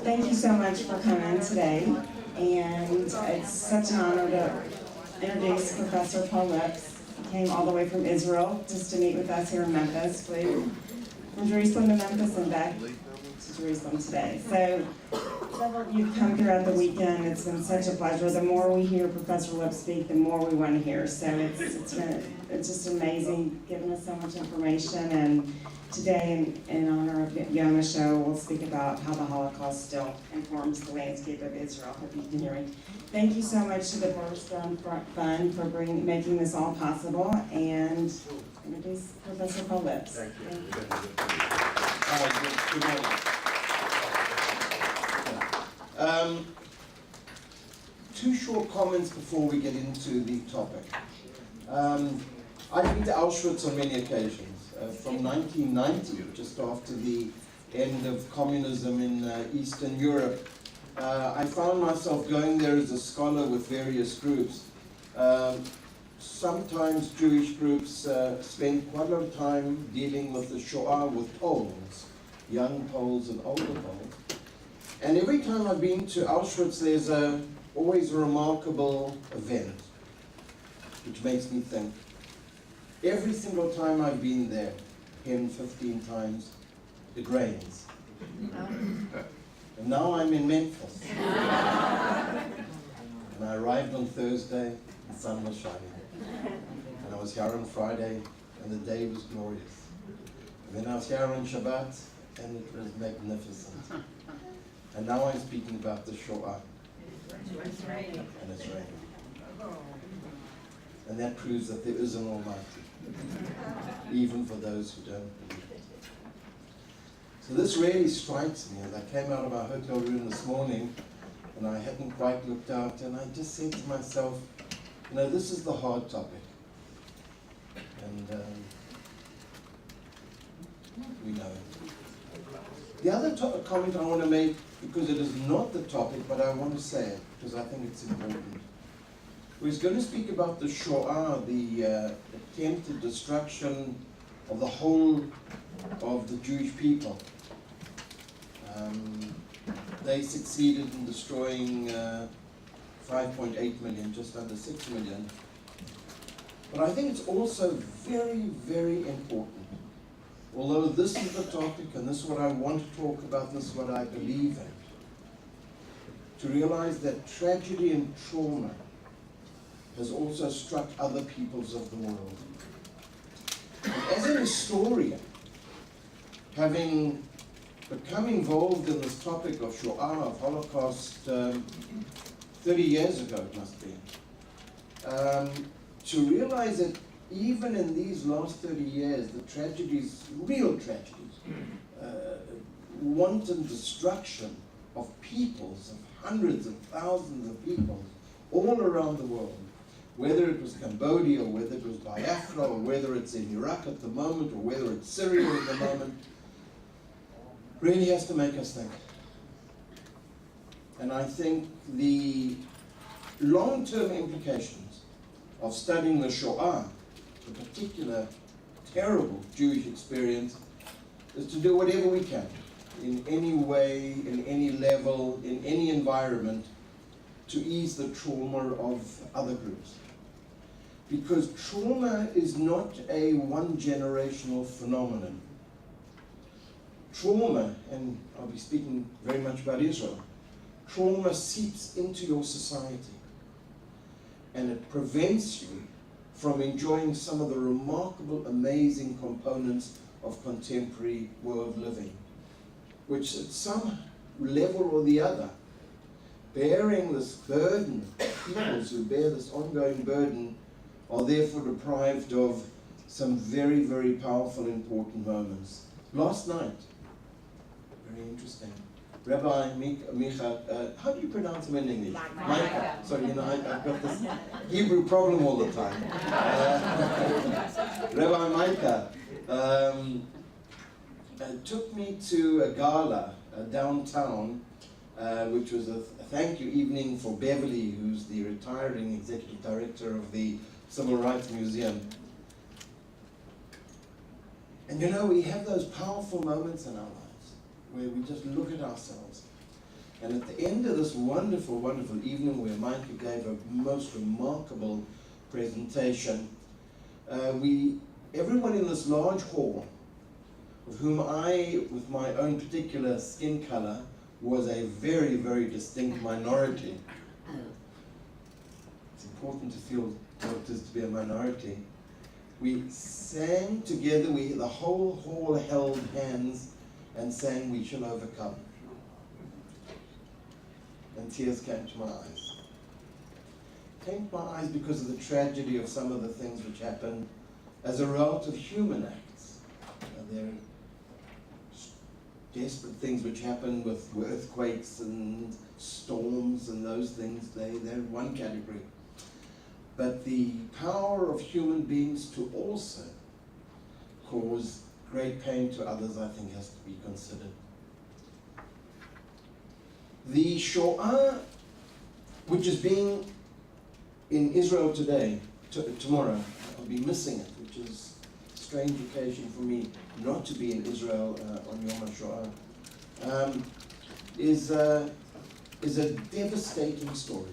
Thank you so much for coming today, and it's such an honor to introduce Professor Paul Liptz. He came all the way from Israel just to meet with us here in Memphis. Flew from Jerusalem to Memphis and back to Jerusalem today. So several of you have come throughout the weekend. It's been such a pleasure. The more we hear Professor Liptz speak, the more we want to hear. So it's just amazing, giving us so much information. And today, in honor of Yom HaShoah, we'll speak about how the Holocaust still informs the landscape of Israel. Hope you can hear me. Thank you so much to the Borstone Fund for making this all possible, and introduce Professor Paul Liptz. Thank you. Good morning. Two short comments before we get into the topic. I've been to Auschwitz on many occasions. From 1990, just after the end of communism in Eastern Europe, I found myself going there as a scholar with various groups. Sometimes Jewish groups spend quite a lot of time dealing with the Shoah with Poles, young Poles and older Poles. And every time I've been to Auschwitz, there's always a remarkable event, which makes me think. Every single time I've been there, 10, 15 times, it rains. And now I'm in Memphis. And I arrived on Thursday, the sun was shining. And I was here on Friday, and the day was glorious. And then I was here on Shabbat, and it was magnificent. And now I'm speaking about the Shoah. And it's raining. And that proves that there is an Almighty, even for those who don't believe it. So this really strikes me as I came out of my hotel room this morning, and I hadn't quite looked out, and I just said to myself, you know, this is the hard topic. And we know it. The other comment I want to make, because it is not the topic, but I want to say it, because I think it's important. We're going to speak about the Shoah, the attempted destruction of the whole of the Jewish people. They succeeded in destroying 5.8 million, just under 6 million. But I think it's also very, very important, although this is the topic and this is what I want to talk about, this is what I believe in, to realize that tragedy and trauma has also struck other peoples of the world. And as a historian, having become involved in this topic of Shoah, of Holocaust, 30 years ago it must be, to realize that even in these last 30 years, the tragedies, real tragedies, wanton destruction of peoples, of hundreds of thousands of people all around the world, whether it was Cambodia, or whether it was Biafra, or whether it's in Iraq at the moment, or whether it's Syria at the moment, really has to make us think. And I think the long-term implications of studying the Shoah, the particular terrible Jewish experience, is to do whatever we can, in any way, in any level, in any environment, to ease the trauma of other groups. Because trauma is not a one-generational phenomenon. Trauma, and I'll be speaking very much about Israel, trauma seeps into your society, and it prevents you from enjoying some of the remarkable, amazing components of contemporary world living, which at some level or the other, bearing this burden, peoples who bear this ongoing burden, are therefore deprived of some very, very powerful, important moments. Last night, very interesting, Rabbi Micha, how do you pronounce him in English? Micah. Sorry, you know, I've got this Hebrew problem all the time. Rabbi Micah took me to a gala downtown, which was a thank you evening for Beverly, who's the retiring executive director of the Civil Rights Museum. And you know, we have those powerful moments in our lives where we just look at ourselves And at the end of this wonderful, wonderful evening where Micah gave a most remarkable presentation, everyone in this large hall, of whom I, with my own particular skin color, was a very, very distinct minority. It's important to feel what it is to be a minority. We sang together, the whole hall held hands and sang "We Shall Overcome." And tears came to my eyes. Came to my eyes because of the tragedy of some of the things which happened as a result of human acts. There are desperate things which happen with earthquakes and storms and those things. They're in one category. But the power of human beings to also cause great pain to others, I think, has to be considered. The Shoah, which is being in Israel today, tomorrow, I'll be missing it, which is a strange occasion for me not to be in Israel on Yom HaShoah, is a devastating story.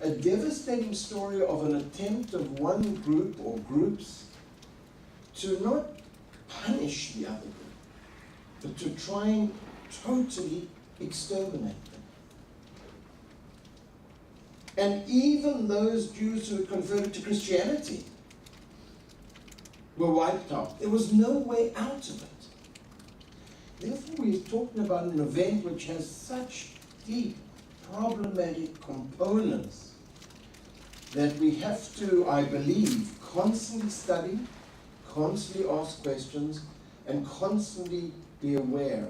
A devastating story of an attempt of one group or groups to not punish the other group, but to try and totally exterminate them. And even those Jews who had converted to Christianity were wiped out. There was no way out of it. Therefore, we're talking about an event which has such deep, problematic components that we have to, I believe, constantly study, constantly ask questions, and constantly be aware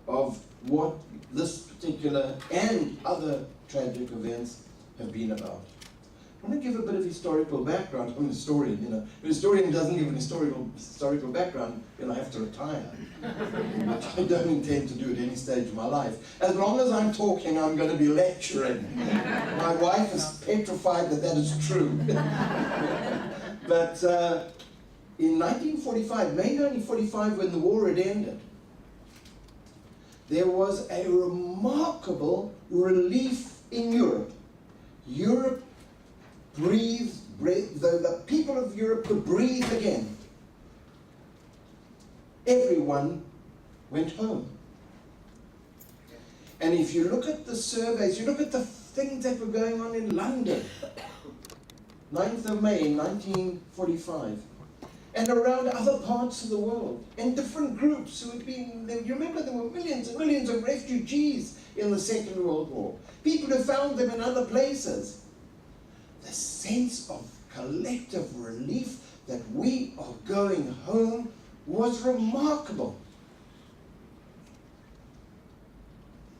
of what this particular and other tragic events have been about. I want to give a bit of historical background. I'm a historian, If a historian doesn't give an historical background, I have to retire. Which I don't intend to do at any stage of my life. As long as I'm talking, I'm going to be lecturing. My wife is petrified that is true. But in 1945, May 1945, when the war had ended, there was a remarkable relief in Europe. Europe breathed, the people of Europe could breathe again. Everyone went home. And if you look at the surveys, you look at the things that were going on in London, 9th of May 1945, and around other parts of the world, and different groups who had been, you remember there were millions and millions of refugees in the Second World War. People who found them in other places. The sense of collective relief that we are going home was remarkable.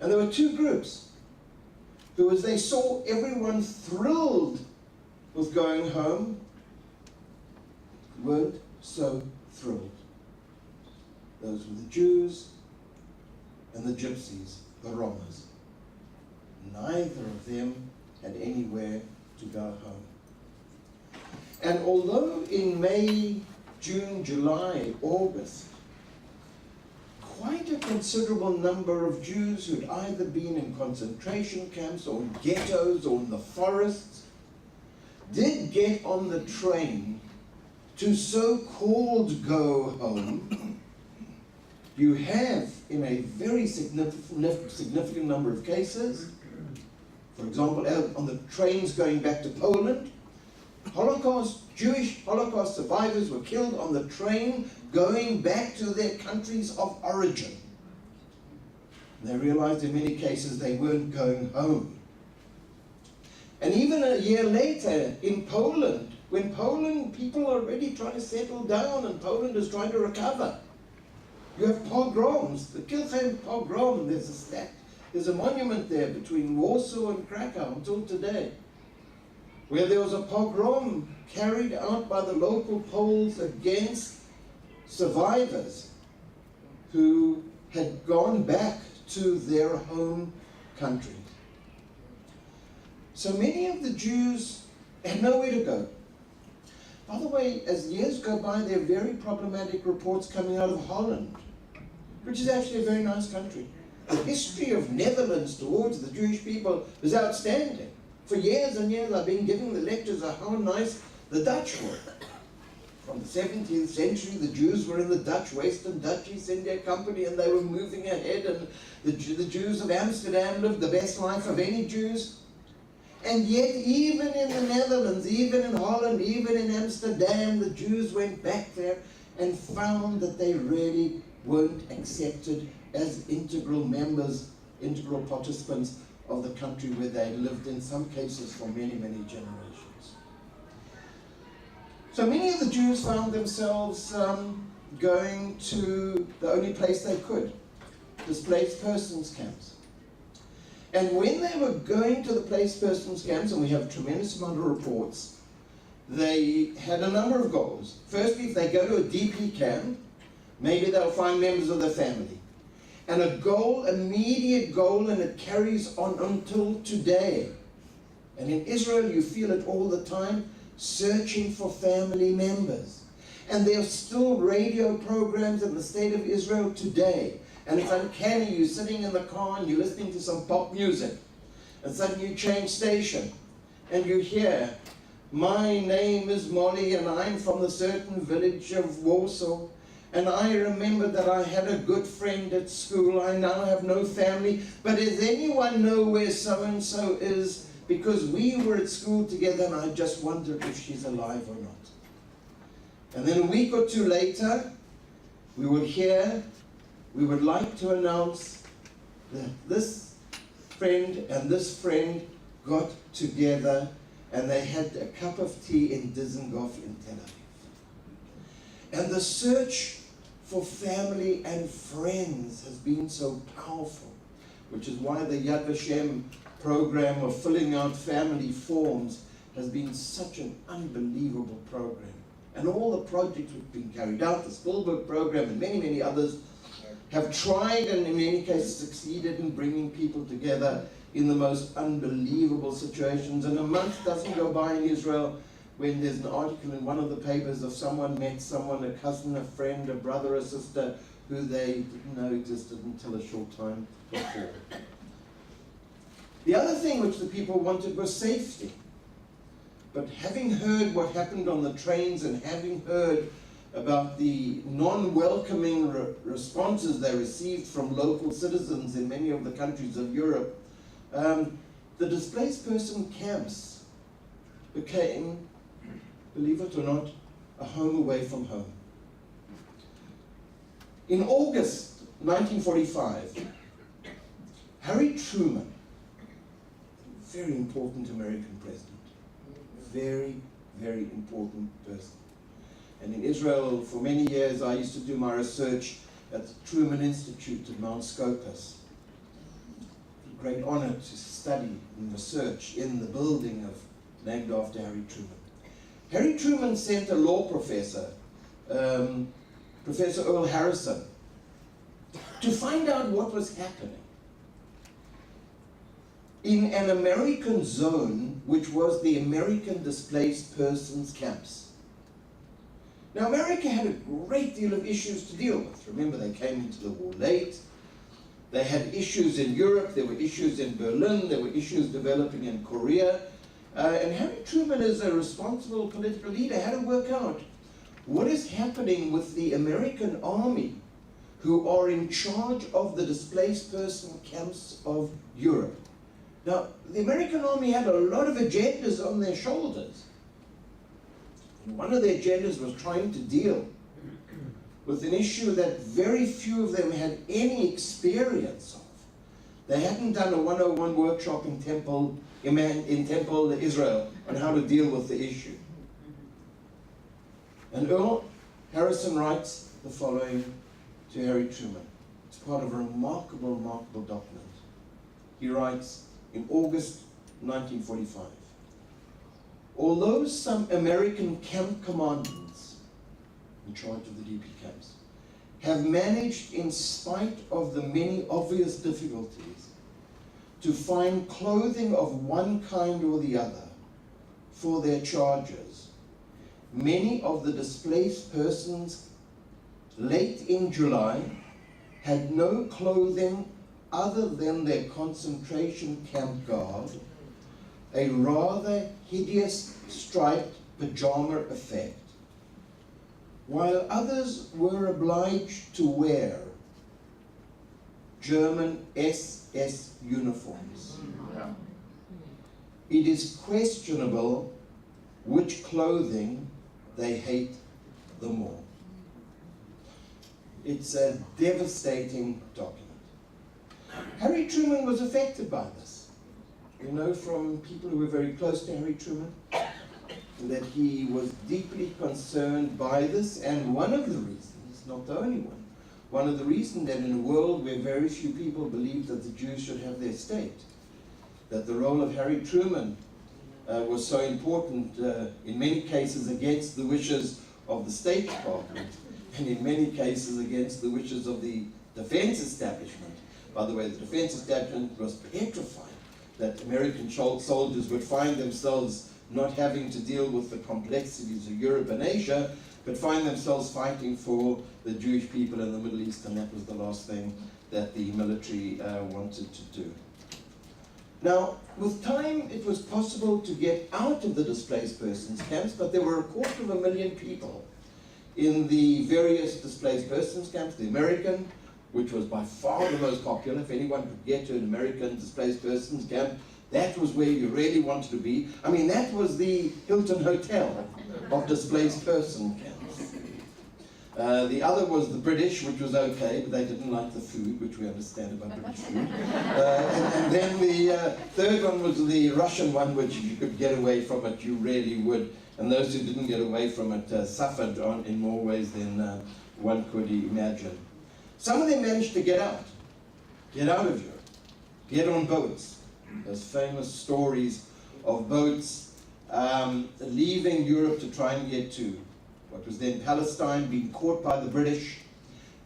And there were two groups who, as they saw everyone thrilled with going home, weren't so thrilled. Those were the Jews and the Gypsies, the Romas. Neither of them had anywhere to go home. And although in May, June, July, August, quite a considerable number of Jews who'd either been in concentration camps or in ghettos or in the forests did get on the train to so-called go home, you have, in a very significant number of cases, for example, on the trains going back to Poland, Jewish Holocaust survivors were killed on the train going back to their countries of origin. They realized in many cases they weren't going home. And even a year later in Poland, when Poland, people are already trying to settle down and Poland is trying to recover. You have pogroms, the Kilchem pogrom, there's a monument there between Warsaw and Krakow until today, where there was a pogrom carried out by the local Poles against survivors who had gone back to their home country. So many of the Jews had nowhere to go. By the way, as years go by, there are very problematic reports coming out of Holland, which is actually a very nice country. The history of Netherlands towards the Jewish people is outstanding. For years and years I've been giving the lectures of how nice the Dutch were. From the 17th century, the Jews were in the Dutch Western Dutch East India Company, and they were moving ahead, and the Jews of Amsterdam lived the best life of any Jews. And yet, even in the Netherlands, even in Holland, even in Amsterdam, the Jews went back there and found that they really weren't accepted as integral members, integral participants of the country where they lived, in some cases for many, many generations. So many of the Jews found themselves going to the only place they could, displaced persons camps. And when they were going to the displaced persons camps, and we have a tremendous amount of reports, they had a number of goals. Firstly, if they go to a DP camp, maybe they'll find members of their family. And a goal, immediate goal, and it carries on until today. And in Israel, you feel it all the time, searching for family members. And there are still radio programs in the state of Israel today. And it's uncanny, you're sitting in the car and you're listening to some pop music. And suddenly you change station. And you hear, my name is Molly and I'm from the certain village of Warsaw. And I remember that I had a good friend at school. I now have no family. But does anyone know where so-and-so is? Because we were at school together and I just wondered if she's alive or not. And then a week or two later, we would hear, we would like to announce that this friend and this friend got together and they had a cup of tea in Dizengoff in Tel Aviv. And the search for family and friends has been so powerful, which is why the Yad Vashem program of filling out family forms has been such an unbelievable program. And all the projects which have been carried out, the Spielberg program and many, many others, have tried and in many cases succeeded in bringing people together in the most unbelievable situations. And a month doesn't go by in Israel when there's an article in one of the papers of someone met someone, a cousin, a friend, a brother, a sister, who they didn't know existed until a short time before. The other thing which the people wanted was safety. But having heard what happened on the trains and having heard about the non-welcoming responses they received from local citizens in many of the countries of Europe, the displaced person camps became, believe it or not, a home away from home. In August 1945, Harry Truman, very important American president, very, very important person. And in Israel, for many years, I used to do my research at the Truman Institute at Mount Scopus. A great honor to study and research in the building named after Harry Truman. Harry Truman sent a law professor, Professor Earl Harrison, to find out what was happening in an American zone, which was the American displaced persons camps. Now, America had a great deal of issues to deal with. Remember, they came into the war late. They had issues in Europe. There were issues in Berlin. There were issues developing in Korea. And Harry Truman, as a responsible political leader, had to work out what is happening with the American army who are in charge of the displaced person camps of Europe. Now, the American army had a lot of agendas on their shoulders. And one of their agendas was trying to deal with an issue that very few of them had any experience of. They hadn't done a 101 workshop in Temple, Israel, on how to deal with the issue. And Earl Harrison writes the following to Harry Truman. It's part of a remarkable, remarkable document. He writes, in August 1945, although some American camp commandants in charge of the DP camps have managed, in spite of the many obvious difficulties, to find clothing of one kind or the other for their charges, many of the displaced persons late in July had no clothing other than their concentration camp garb, a rather hideous striped pajama effect, while others were obliged to wear German SS uniforms. It is questionable which clothing they hate the more. It's a devastating document. Harry Truman was affected by this. We know from people who were very close to Harry Truman that he was deeply concerned by this, and one of the reasons, not the only one of the reasons that in a world where very few people believed that the Jews should have their state, that the role of Harry Truman was so important, in many cases against the wishes of the State Department, and in many cases against the wishes of the defense establishment. By the way, the defense establishment was petrified that American soldiers would find themselves not having to deal with the complexities of Europe and Asia, but find themselves fighting for the Jewish people in the Middle East, and that was the last thing that the military wanted to do. Now, with time, it was possible to get out of the displaced persons camps, but there were 250,000 people in the various displaced persons camps. The American, which was by far the most popular. If anyone could get to an American displaced persons camp, that was where you really wanted to be. I mean, that was the Hilton Hotel of displaced person camps. The other was the British, which was okay, but they didn't like the food, which we understand about British food. And then the third one was the Russian one, which if you could get away from it, you really would. And those who didn't get away from it suffered in more ways than one could imagine. Some of them managed to get out of Europe, get on boats. Those famous stories of boats leaving Europe to try and get to what was then Palestine, being caught by the British.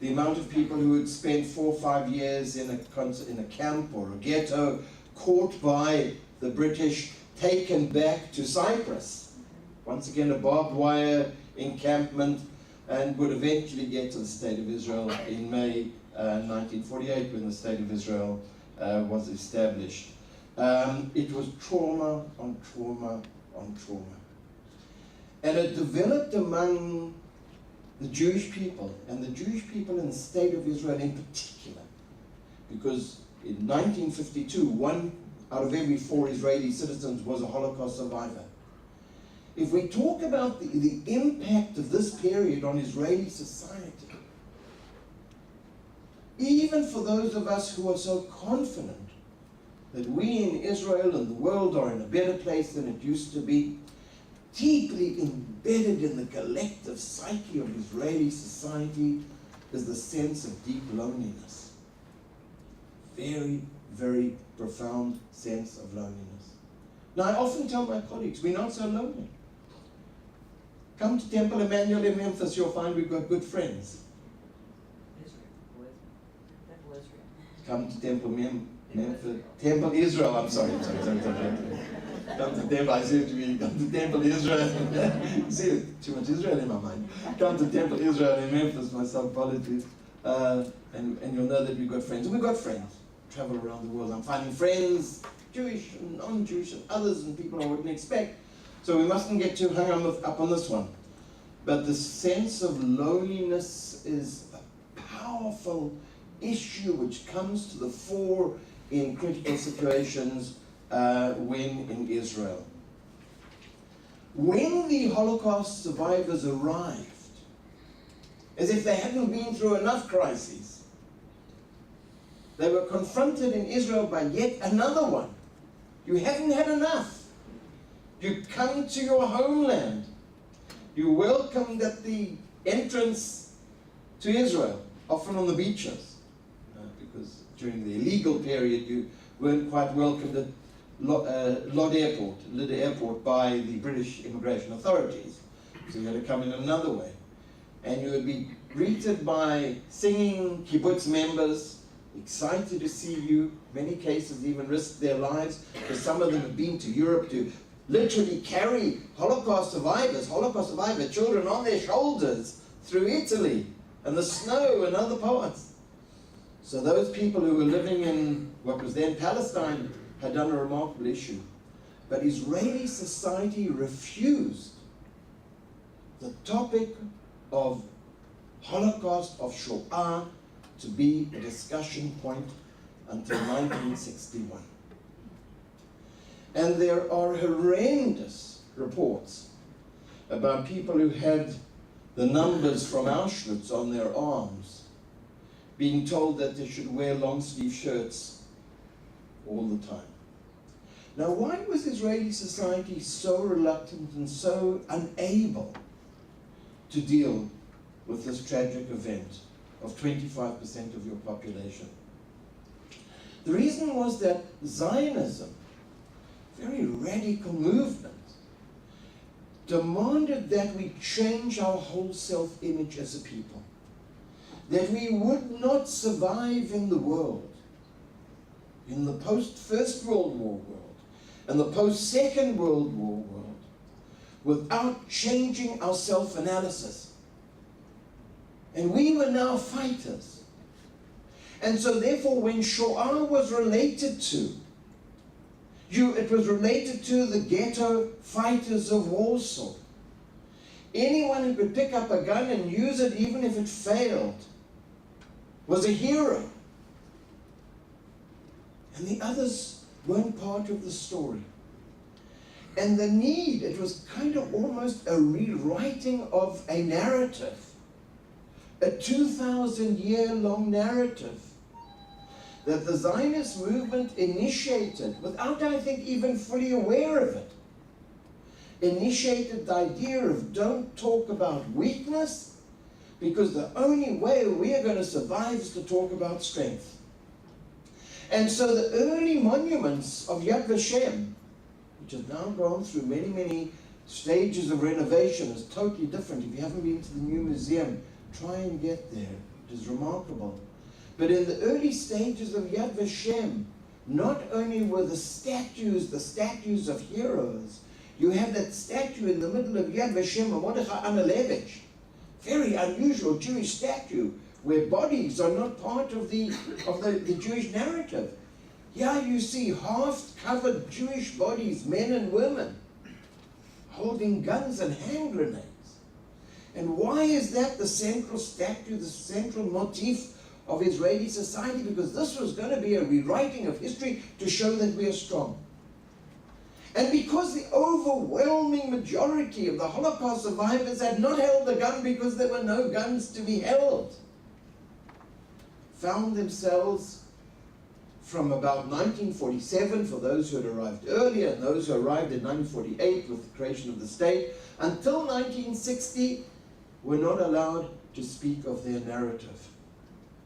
The amount of people who had spent 4 or 5 years in a camp or a ghetto, caught by the British, taken back to Cyprus. Once again, a barbed wire encampment, and would eventually get to the State of Israel in May 1948, when the State of Israel was established. It was trauma on trauma on trauma. And it developed among the Jewish people, and the Jewish people in the State of Israel in particular, because in 1952, 1 out of every 4 Israeli citizens was a Holocaust survivor. If we talk about the impact of this period on Israeli society, even for those of us who are so confident that we in Israel and the world are in a better place than it used to be, deeply embedded in the collective psyche of Israeli society is the sense of deep loneliness. Very, very profound sense of loneliness. Now, I often tell my colleagues, we're not so lonely. Come to Temple Emmanuel in Memphis, you'll find we've got good friends. Come to Temple Israel, I'm sorry. Come to Temple, I said to me, come to Temple Israel. See, too much Israel in my mind. Come to Temple Israel in Memphis, my apologies. And you'll know that we've got friends. And we've got friends. Travel around the world. I'm finding friends, Jewish and non-Jewish, and others, and people I wouldn't expect. So we mustn't get too hung up on this one. But the sense of loneliness is a powerful issue which comes to the fore in critical situations when in Israel. When the Holocaust survivors arrived, as if they hadn't been through enough crises, they were confronted in Israel by yet another one. You haven't had enough. You come to your homeland. You're welcomed at the entrance to Israel, often on the beaches, because during the illegal period you weren't quite welcomed at Lod Airport by the British immigration authorities. So you had to come in another way. And you would be greeted by singing kibbutz members, excited to see you. Many cases even risked their lives, because some of them had been to Europe to literally carry Holocaust survivor children on their shoulders through Italy and the snow and other parts. So those people who were living in what was then Palestine had done a remarkable issue. But Israeli society refused the topic of Holocaust, of Shoah, to be a discussion point until 1961. And there are horrendous reports about people who had the numbers from Auschwitz on their arms, being told that they should wear long-sleeve shirts all the time. Now, why was Israeli society so reluctant and so unable to deal with this tragic event of 25% of your population? The reason was that Zionism, very radical movement, demanded that we change our whole self-image as a people, that we would not survive in the world, in the post-First World War world, and the post-Second World War world, without changing our self-analysis. And we were now fighters. And so therefore, when Shoah was related to, it was related to the ghetto fighters of Warsaw. Anyone who could pick up a gun and use it, even if it failed, was a hero. And the others weren't part of the story. And the need, it was kind of almost a rewriting of a narrative, a 2,000-year-long narrative that the Zionist movement initiated, without, I think, even fully aware of it, initiated the idea of don't talk about weakness, because the only way we are going to survive is to talk about strength. And so the early monuments of Yad Vashem, which has now gone through many, many stages of renovation, is totally different. If you haven't been to the new museum, try and get there. It is remarkable. But in the early stages of Yad Vashem, not only were the statues of heroes, you have that statue in the middle of Yad Vashem of Mordechai Analevich, very unusual Jewish statue, where bodies are not part of the Jewish narrative. Here you see half-covered Jewish bodies, men and women, holding guns and hand grenades. And why is that the central statue, the central motif of Israeli society? Because this was going to be a rewriting of history to show that we are strong. And because the overwhelming majority of the Holocaust survivors had not held a gun because there were no guns to be held, found themselves from about 1947, for those who had arrived earlier and those who arrived in 1948 with the creation of the state, until 1960, were not allowed to speak of their narrative.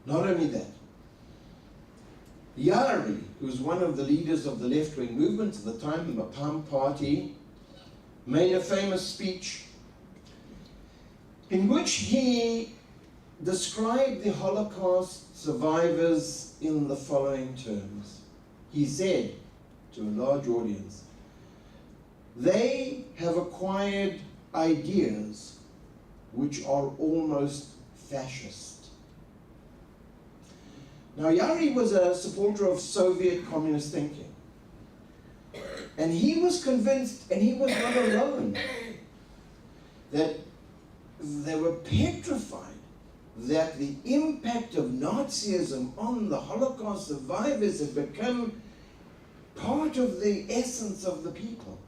Not only that, Yari, who was one of the leaders of the left-wing movement at the time, the Mapam Party, made a famous speech in which he described the Holocaust survivors in the following terms. He said to a large audience, "They have acquired ideas which are almost fascist." Now, Yari was a supporter of Soviet communist thinking. And he was convinced, and he was not alone, that they were petrified that the impact of Nazism on the Holocaust survivors had become part of the essence of the people,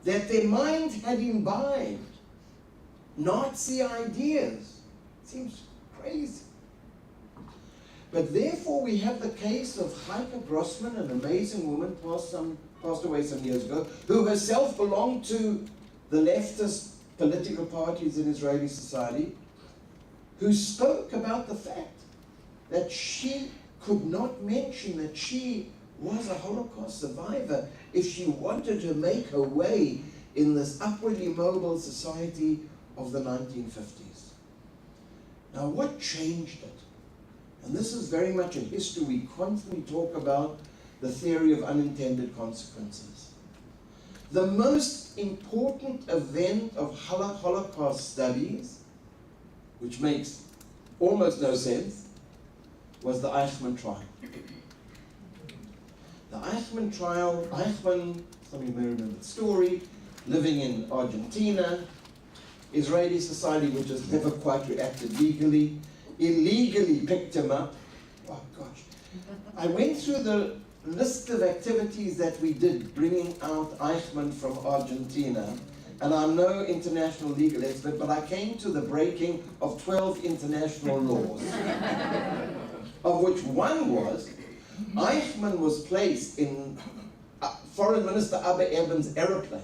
that their minds had imbibed Nazi ideas. Seems crazy. But therefore we have the case of Heike Grossman, an amazing woman, passed away some years ago, who herself belonged to the leftist political parties in Israeli society, who spoke about the fact that she could not mention that she was a Holocaust survivor if she wanted to make her way in this upwardly mobile society of the 1950s. Now, what changed it? And this is very much a history we constantly talk about, the theory of unintended consequences. The most important event of Holocaust studies, which makes almost no sense, was the Eichmann trial. The Eichmann trial, Eichmann, some of you may remember the story, living in Argentina, Israeli society which has never quite reacted legally, illegally picked him up. Oh gosh. I went through the list of activities that we did bringing out Eichmann from Argentina, and I'm no international legal expert, but I came to the breaking of 12 international laws, of which one was Eichmann was placed in Foreign Minister Abba Eban's aeroplane,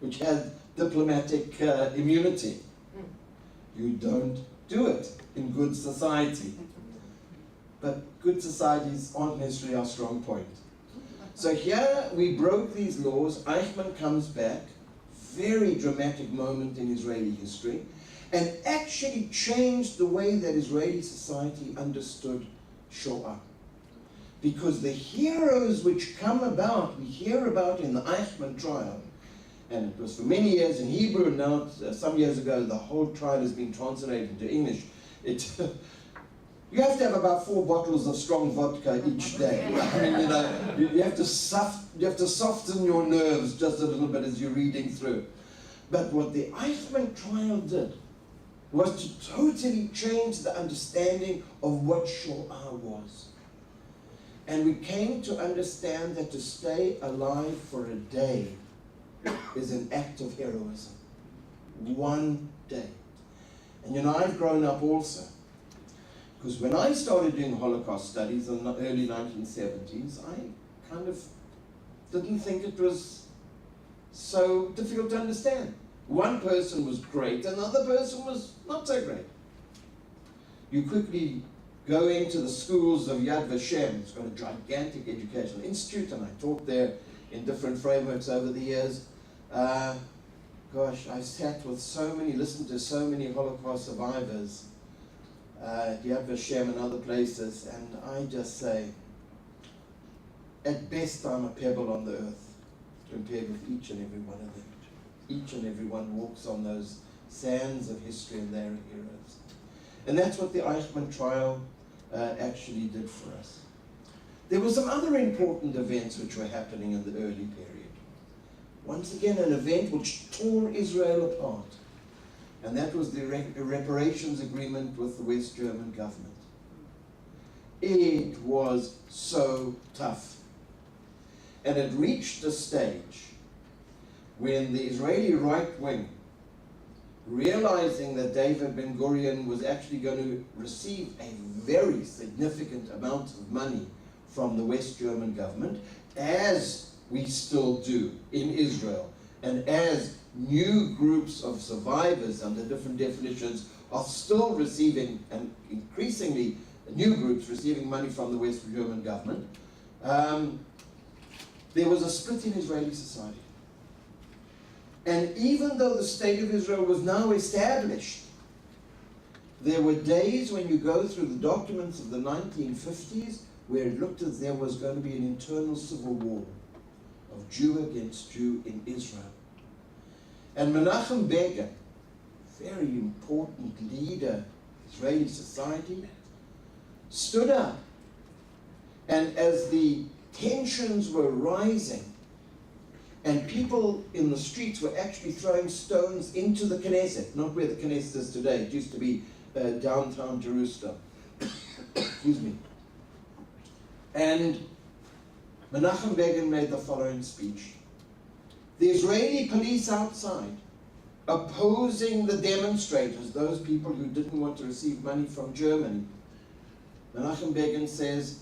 which had diplomatic immunity. You don't do it in good society. But good societies aren't necessarily our strong point. So here we broke these laws. Eichmann comes back, very dramatic moment in Israeli history, and actually changed the way that Israeli society understood Shoah. Because the heroes which come about, we hear about in the Eichmann trial, and it was for many years in Hebrew, and now some years ago the whole trial has been translated into English. You have to have about 4 bottles of strong vodka each day. I mean, you know, you have to soften your nerves just a little bit as you're reading through. But what the Eichmann trial did was to totally change the understanding of what Shoah was. And we came to understand that to stay alive for a day is an act of heroism. One day. And you know, I've grown up also. Because when I started doing Holocaust studies in the early 1970s, I kind of didn't think it was so difficult to understand. One person was great, another person was not so great. You quickly go into the schools of Yad Vashem. It's got a gigantic educational institute, and I taught there in different frameworks over the years. Gosh, I sat with so many, listened to so many Holocaust survivors, Yad Vashem and other places, and I just say, at best I'm a pebble on the earth compared with each and every one of them. Each and every one walks on those sands of history, and they're heroes. And that's what the Eichmann trial actually did for us. There were some other important events which were happening in the early period. Once again, an event which tore Israel apart. And that was the reparations agreement with the West German government. It was so tough. And it reached a stage when the Israeli right wing, realizing that David Ben-Gurion was actually going to receive a very significant amount of money from the West German government, as we still do in Israel, and as new groups of survivors under different definitions are still receiving, and increasingly new groups receiving money from the West German government, there was a split in Israeli society. And even though the state of Israel was now established, there were days when you go through the documents of the 1950s where it looked as there was going to be an internal civil war of Jew against Jew in Israel. And Menachem Begin, very important leader of Israeli society, stood up. And as the tensions were rising, and people in the streets were actually throwing stones into the Knesset, not where the Knesset is today. It used to be downtown Jerusalem. Excuse me. And Menachem Begin made the following speech. The Israeli police outside, opposing the demonstrators, those people who didn't want to receive money from Germany, Menachem Begin says,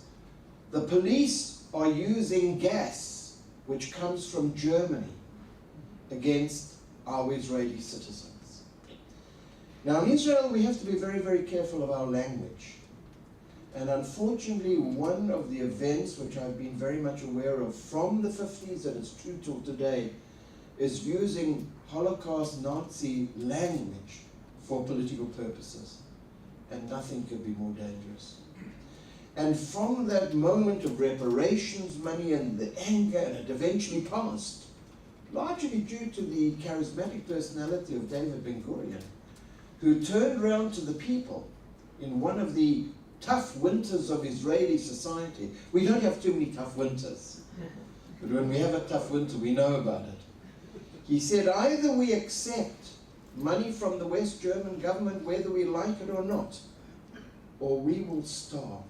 the police are using gas which comes from Germany against our Israeli citizens. Now in Israel we have to be very, very careful of our language. And unfortunately one of the events which I've been very much aware of from the 50s, and it's true till today, is using Holocaust Nazi language for political purposes. And nothing could be more dangerous. And from that moment of reparations money and the anger, and it eventually passed, largely due to the charismatic personality of David Ben-Gurion, who turned around to the people in one of the tough winters of Israeli society. We don't have too many tough winters, but when we have a tough winter, we know about it. He said, either we accept money from the West German government, whether we like it or not, or we will starve.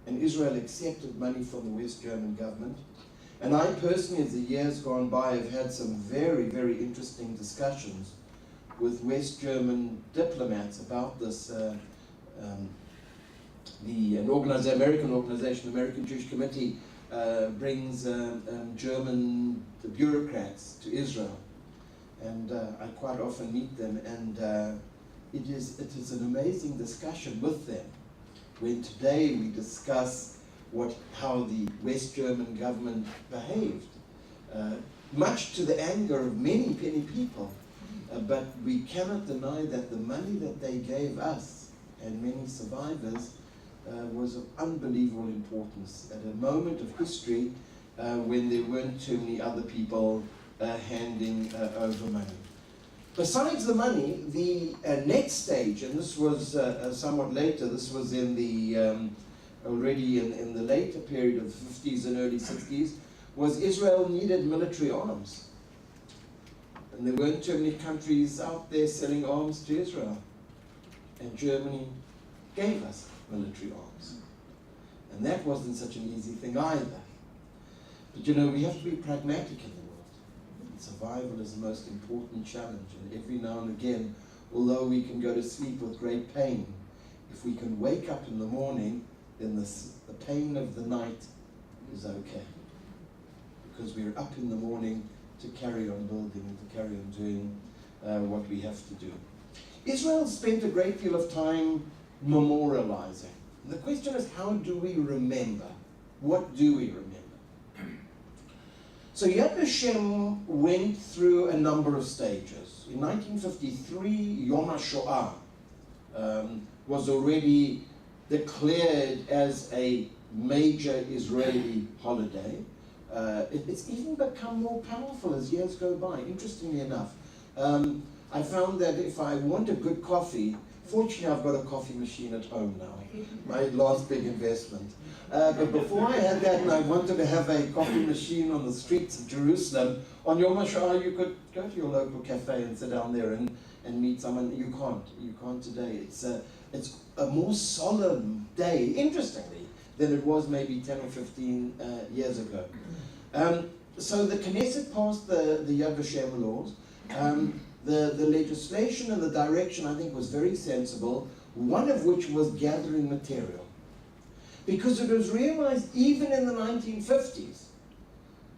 And Israel accepted money from the West German government. And I personally, as the years gone by, have had some very, very interesting discussions with West German diplomats about this. American organization, American Jewish Committee, brings German bureaucrats to Israel. And I quite often meet them, and it is an amazing discussion with them, when today we discuss how the West German government behaved, much to the anger of many people. But we cannot deny that the money that they gave us and many survivors was of unbelievable importance at a moment of history when there weren't too many other people handing over money. Besides the money, the next stage, and this was somewhat later, this was in the already in the later period of the 50s and early 60s, was Israel needed military arms. And there weren't too many countries out there selling arms to Israel. And Germany gave us military arms. And that wasn't such an easy thing either. But you know, we have to be pragmatic in the world. And survival is the most important challenge. And every now and again, although we can go to sleep with great pain, if we can wake up in the morning, then the pain of the night is okay. Because we're up in the morning to carry on building and to carry on doing what we have to do. Israel spent a great deal of time memorializing. And the question is, how do we remember? What do we remember? So Yad Vashem went through a number of stages. In 1953, Yom HaShoah was already declared as a major Israeli holiday. It's even become more powerful as years go by, interestingly enough. I found that if I want a good coffee, fortunately I've got a coffee machine at home now, my last big investment. But before I had that and I wanted to have a coffee machine on the streets of Jerusalem, on Yom HaShoah you could go to your local cafe and sit down there and meet someone. You can't today. It's a more solemn day, interestingly, than it was maybe 10 or 15 years ago. So the Knesset passed the Yad Vashem laws. The legislation and the direction, I think, was very sensible, one of which was gathering material. Because it was realized even in the 1950s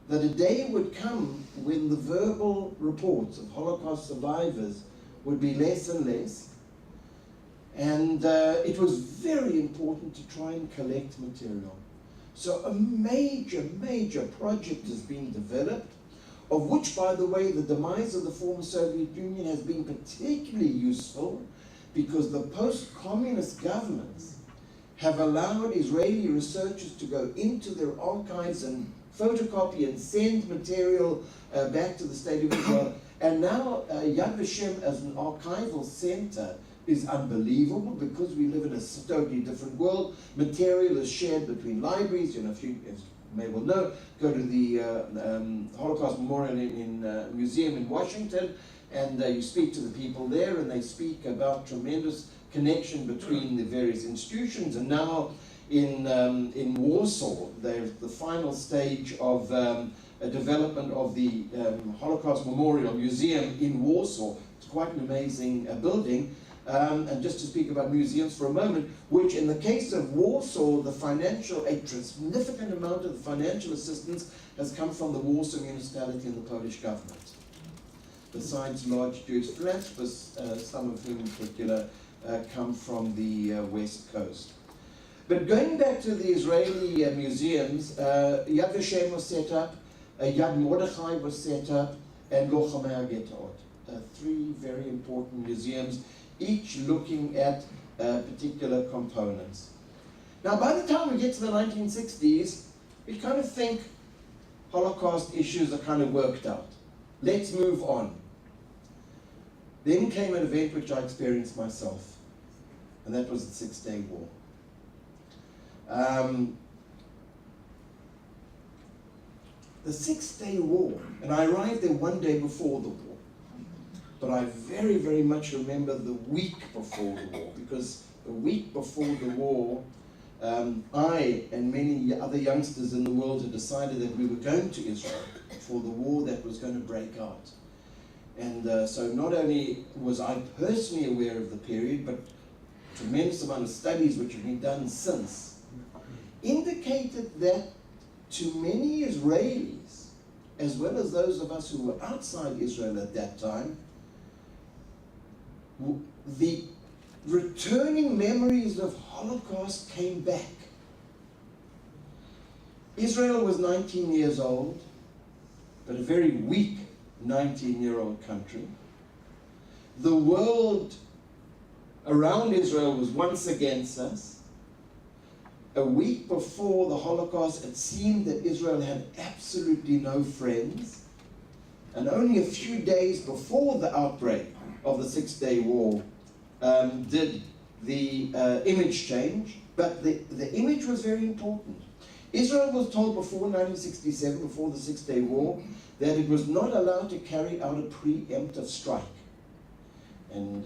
that a day would come when the verbal reports of Holocaust survivors would be less and less. And it was very important to try and collect material. So a major project has been developed, of which, by the way, the demise of the former Soviet Union has been particularly useful, because the post-communist governments have allowed Israeli researchers to go into their archives and photocopy and send material back to the State of Israel. And now Yad Vashem as an archival center is unbelievable, because we live in a totally different world. Material is shared between libraries. You know, if you may well know, go to the Holocaust Memorial Museum in Washington, and you speak to the people there, and they speak about tremendous connection between the various institutions. And now in Warsaw, there's the final stage of a development of the Holocaust Memorial Museum in Warsaw. It's quite an amazing building. And just to speak about museums for a moment, which in the case of Warsaw, a significant amount of the financial assistance has come from the Warsaw municipality and the Polish government. Besides large Jewish philanthropists, some of whom in particular come from the West Coast. But going back to the Israeli museums, Yad Vashem was set up, Yad Mordechai was set up, and Lochamei HaGetaot. Three very important museums, each looking at particular components. Now, by the time we get to the 1960s, we kind of think Holocaust issues are kind of worked out. Let's move on. Then came an event which I experienced myself, and that was the Six-Day War. The Six-Day War, and I arrived there one day before the war, but I very, very much remember the week before the war, because the week before the war, I and many other youngsters in the world had decided that we were going to Israel for the war that was going to break out. And so not only was I personally aware of the period, but a tremendous amount of studies which have been done since indicated that to many Israelis, as well as those of us who were outside Israel at that time, the returning memories of Holocaust came back. Israel was 19 years old, but a very weak 19-year-old country. The world around Israel was once against us. A week before the Holocaust, it seemed that Israel had absolutely no friends. And only a few days before the outbreak of the Six-Day War did the image change. But the image was very important. Israel was told before 1967, before the Six-Day War, that it was not allowed to carry out a preemptive strike. And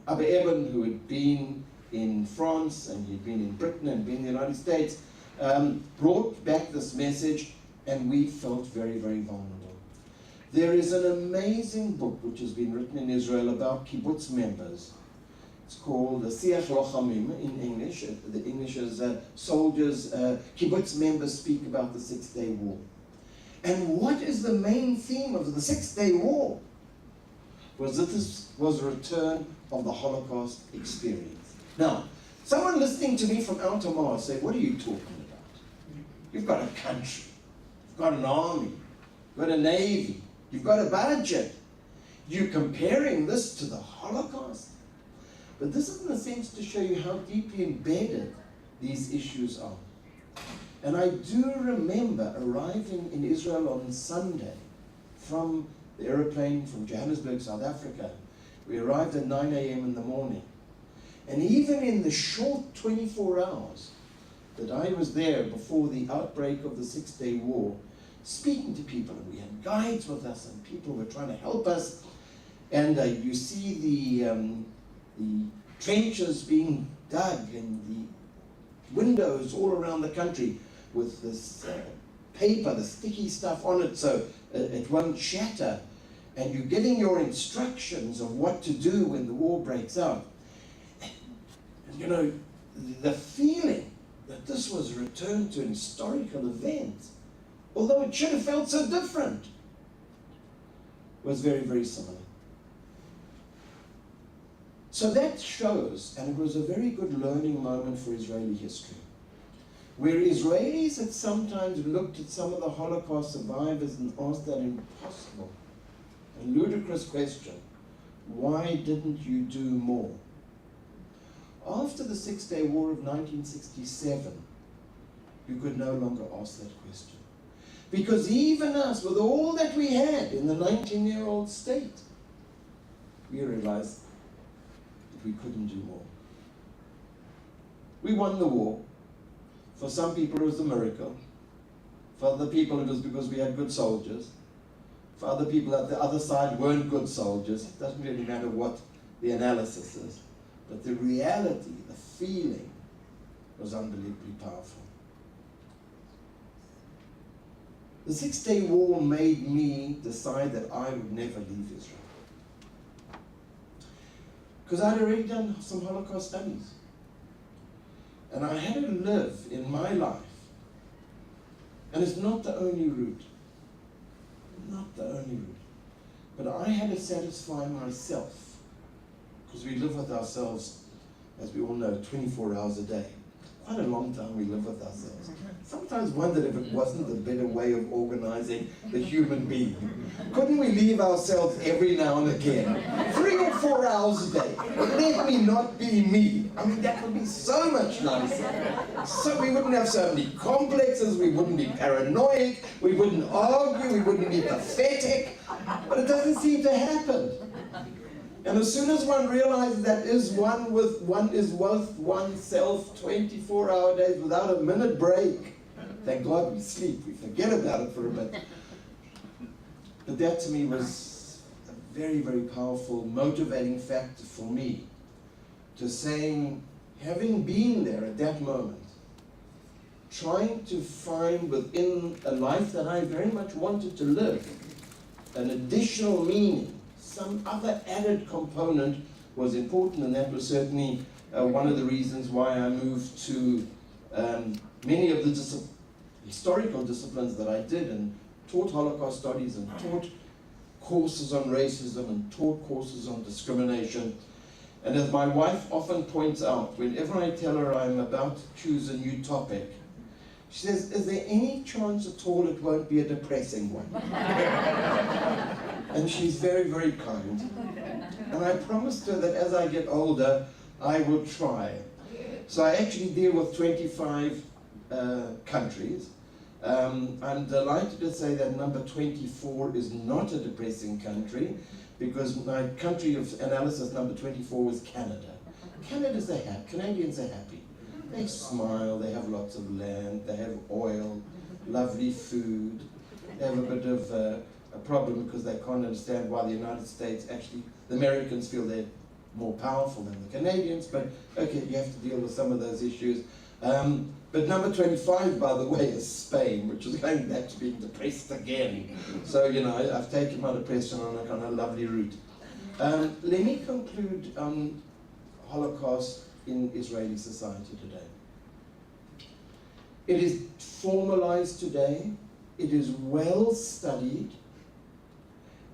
Abu Eben, who had been in France, and he'd been in Britain, and been in the United States, brought back this message, and we felt very, very vulnerable. There is an amazing book which has been written in Israel about kibbutz members. It's called Siach Lochamim in English. The English is soldiers, kibbutz members speak about the Six-Day War. And what is the main theme of the Six-Day War? Was that this was a return of the Holocaust experience. Now, someone listening to me from outer Mars say, what are you talking about? You've got a country, you've got an army, you've got a navy, you've got a budget. You're comparing this to the Holocaust? But this is in a sense to show you how deeply embedded these issues are. And I do remember arriving in Israel on Sunday from the aeroplane from Johannesburg, South Africa. We arrived at 9 a.m. in the morning. And even in the short 24 hours that I was there before the outbreak of the Six-Day War, speaking to people, and we had guides with us, and people were trying to help us, and you see the trenches being dug, and the windows all around the country with this paper, the sticky stuff on it, so it won't shatter, and you're getting your instructions of what to do when the war breaks out. You know, the feeling that this was a return to an historical event, although it should have felt so different, was very, very similar. So that shows, and it was a very good learning moment for Israeli history, where Israelis had sometimes looked at some of the Holocaust survivors and asked that impossible and ludicrous question, why didn't you do more? After the Six-Day War of 1967, you could no longer ask that question. Because even us, with all that we had in the 19-year-old state, we realized that we couldn't do more. We won the war. For some people it was a miracle. For other people it was because we had good soldiers. For other people at the other side weren't good soldiers. It doesn't really matter what the analysis is. But the reality, the feeling, was unbelievably powerful. The Six-Day War made me decide that I would never leave Israel. Because I'd already done some Holocaust studies. And I had to live in my life. And it's not the only route. Not the only route. But I had to satisfy myself. Because we live with ourselves, as we all know, 24 hours a day. Quite a long time we live with ourselves. Sometimes wondered if it wasn't a better way of organizing the human being. Couldn't we leave ourselves every now and again? 3 or 4 hours a day. Let me not be me. I mean, that would be so much nicer. So we wouldn't have so many complexes, we wouldn't be paranoid, we wouldn't argue, we wouldn't be pathetic. But it doesn't seem to happen. And as soon as one realizes that one is worth oneself 24-hour days without a minute break, thank God we sleep, we forget about it for a bit. But that to me was a very, very powerful motivating factor for me to saying, having been there at that moment, trying to find within a life that I very much wanted to live an additional meaning, some other added component was important, and that was certainly one of the reasons why I moved to many of the historical disciplines that I did, and taught Holocaust studies and taught courses on racism and taught courses on discrimination. And as my wife often points out, whenever I tell her I'm about to choose a new topic, she says, is there any chance at all it won't be a depressing one? And she's very, very kind. And I promised her that as I get older, I will try. So I actually deal with 25 countries. I'm delighted to say that number 24 is not a depressing country, because my country of analysis, number 24, was Canada. Canadians are happy. Canadians are happy. They smile, they have lots of land, they have oil, lovely food. They have a bit of a problem because they can't understand why the United States actually, the Americans feel they're more powerful than the Canadians, but okay, you have to deal with some of those issues. But number 25, by the way, is Spain, which is going back to being depressed again. So, you know, I've taken my depression on a kind of lovely route. Let me conclude on Holocaust in Israeli society today. It is formalized today, it is well studied,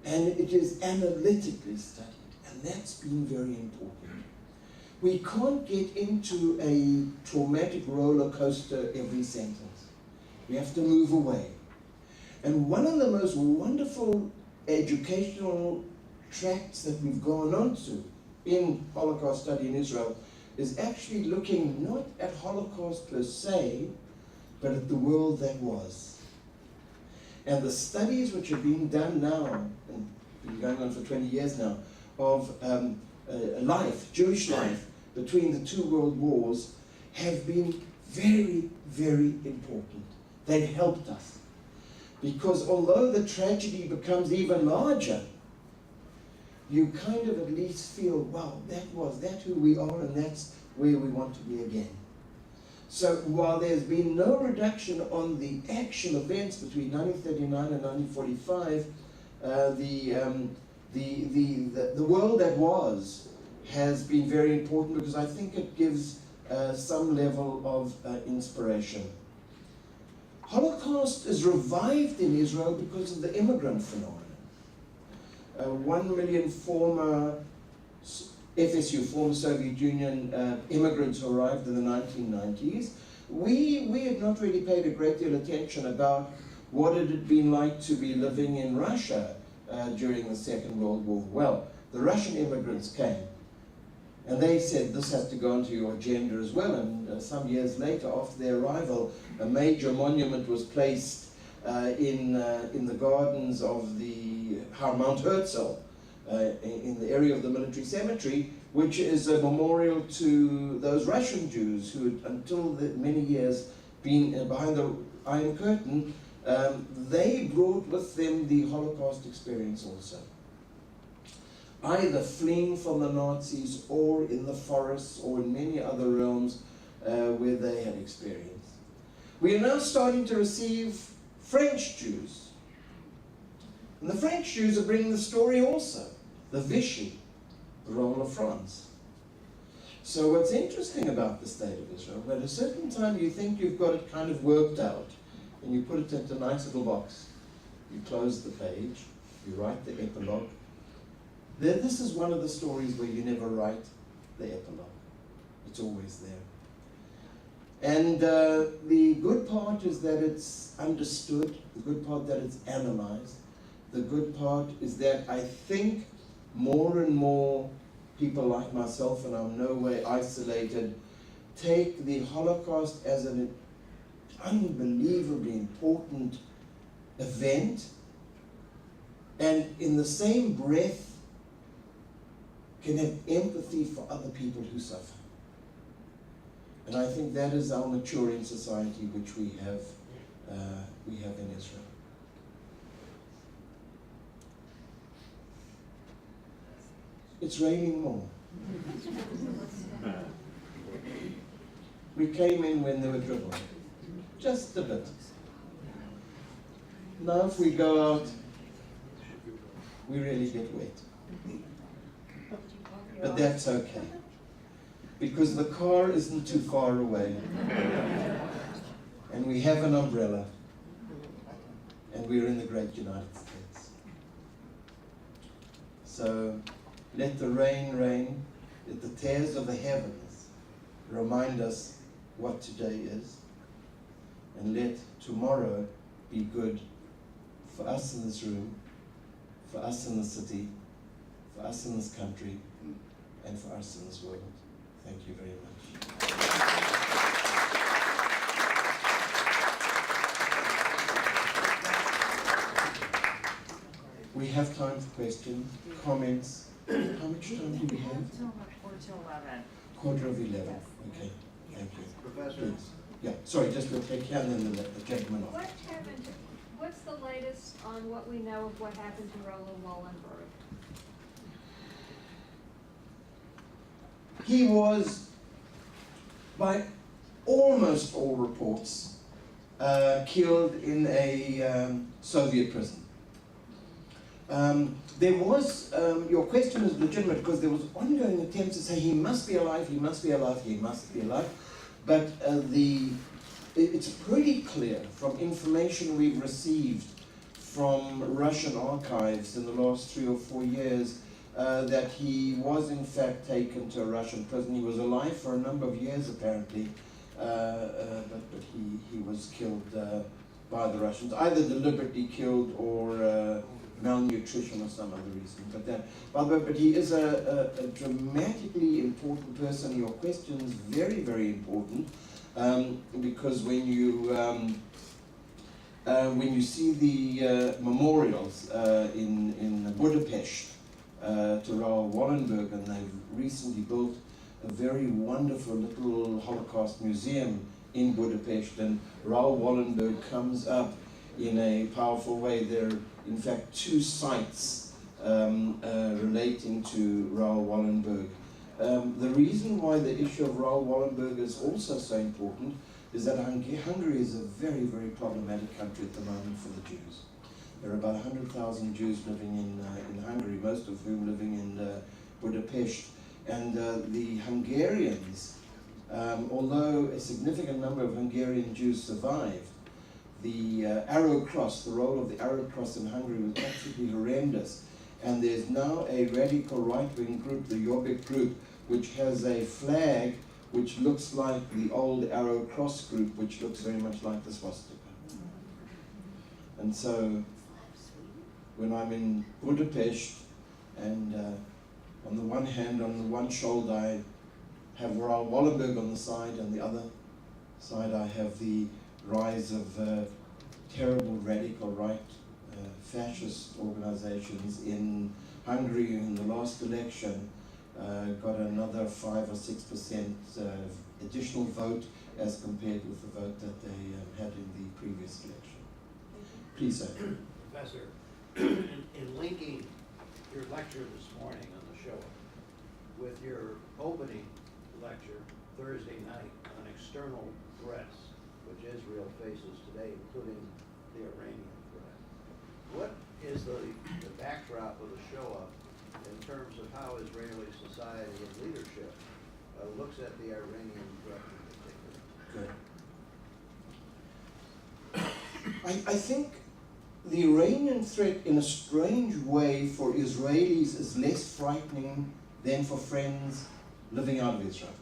and it is analytically studied, and that's been very important. We can't get into a traumatic roller coaster every sentence. We have to move away. And one of the most wonderful educational tracts that we've gone on to in Holocaust study in Israel is actually looking not at Holocaust per se, but at the world that was. And the studies which are being done now, and been going on for 20 years now, of life, Jewish life, between the two world wars, have been very, very important. They've helped us. Because although the tragedy becomes even larger, you kind of at least feel, wow, that's who we are, and that's where we want to be again. So while there's been no reduction on the actual events between 1939 and 1945, the world that was has been very important, because I think it gives some level of inspiration. Holocaust is revived in Israel because of the immigrant phenomenon. 1 million former FSU, former Soviet Union immigrants who arrived in the 1990s. We had not really paid a great deal of attention about what it had been like to be living in Russia during the Second World War. Well, the Russian immigrants came, and they said, this has to go onto your agenda as well. And some years later, after their arrival, a major monument was placed in the gardens of the Mount Herzl, in the area of the military cemetery, which is a memorial to those Russian Jews who had, until many years, been behind the Iron Curtain. They brought with them the Holocaust experience also, either fleeing from the Nazis or in the forests or in many other realms where they had experience. We are now starting to receive French Jews. And the French Jews are bringing the story also, the Vichy, the role of France. So what's interesting about the state of Israel, at a certain time you think you've got it kind of worked out, and you put it into a nice little box, you close the page, you write the epilogue. This is one of the stories where you never write the epilogue. It's always there. And the good part is that it's understood, the good part that it's analyzed, the good part is that I think more and more people like myself, and I'm no way isolated, take the Holocaust as an unbelievably important event, and in the same breath can have empathy for other people who suffer. And I think that is our maturing society which we have in Israel. It's raining more. We came in when there were dribble. Just a bit. Now if we go out, we really get wet. But that's okay, because the car isn't too far away, and we have an umbrella, and we're in the great United States. So let the rain rain, let the tears of the heavens remind us what today is, and let tomorrow be good for us in this room, for us in the city, for us in this country, and for us in this world. Thank you very much. We have time for questions, comments. How much time do we have? Quarter to 11. Quarter of 11. Okay, thank you. Professor, Please. Yeah, sorry, just we'll take care and then the gentleman off. What happened, what's the latest on what we know of what happened to Raoul Wallenberg? He was, by almost all reports, killed in a Soviet prison. There was, your question is legitimate because there was ongoing attempts to say he must be alive, he must be alive, he must be alive. But it's pretty clear from information we've received from Russian archives in the last 3 or 4 years that he was in fact taken to a Russian prison. He was alive for a number of years apparently, but he was killed by the Russians, either deliberately killed or malnutrition or some other reason. But he is a dramatically important person. Your question is very, very important because when you see the memorials in Budapest to Raoul Wallenberg, and they've recently built a very wonderful little Holocaust museum in Budapest, and Raoul Wallenberg comes up in a powerful way. There are in fact 2 sites relating to Raoul Wallenberg. The reason why the issue of Raoul Wallenberg is also so important is that Hungary is a very, very problematic country at the moment for the Jews. There are about 100,000 Jews living in Hungary, most of whom living in Budapest. And the Hungarians, although a significant number of Hungarian Jews survived, the Arrow Cross, the role of the Arrow Cross in Hungary was absolutely horrendous. And there's now a radical right-wing group, the Jobbik group, which has a flag which looks like the old Arrow Cross group, which looks very much like the swastika. And so, when I'm in Budapest, and on the one hand, on the one shoulder, I have Raoul Wallenberg on the side, and the other side I have the rise of terrible radical right fascist organizations in Hungary. In the last election got another 5 or 6% additional vote as compared with the vote that they had in the previous election. Please, sir. Professor, in linking your lecture this morning on the show with your opening lecture Thursday night on external threats which Israel faces today, including the Iranian threat, what is the backdrop of the show in terms of how Israeli society and leadership looks at the Iranian threat in particular? I think the Iranian threat, in a strange way, for Israelis is less frightening than for friends living out of Israel.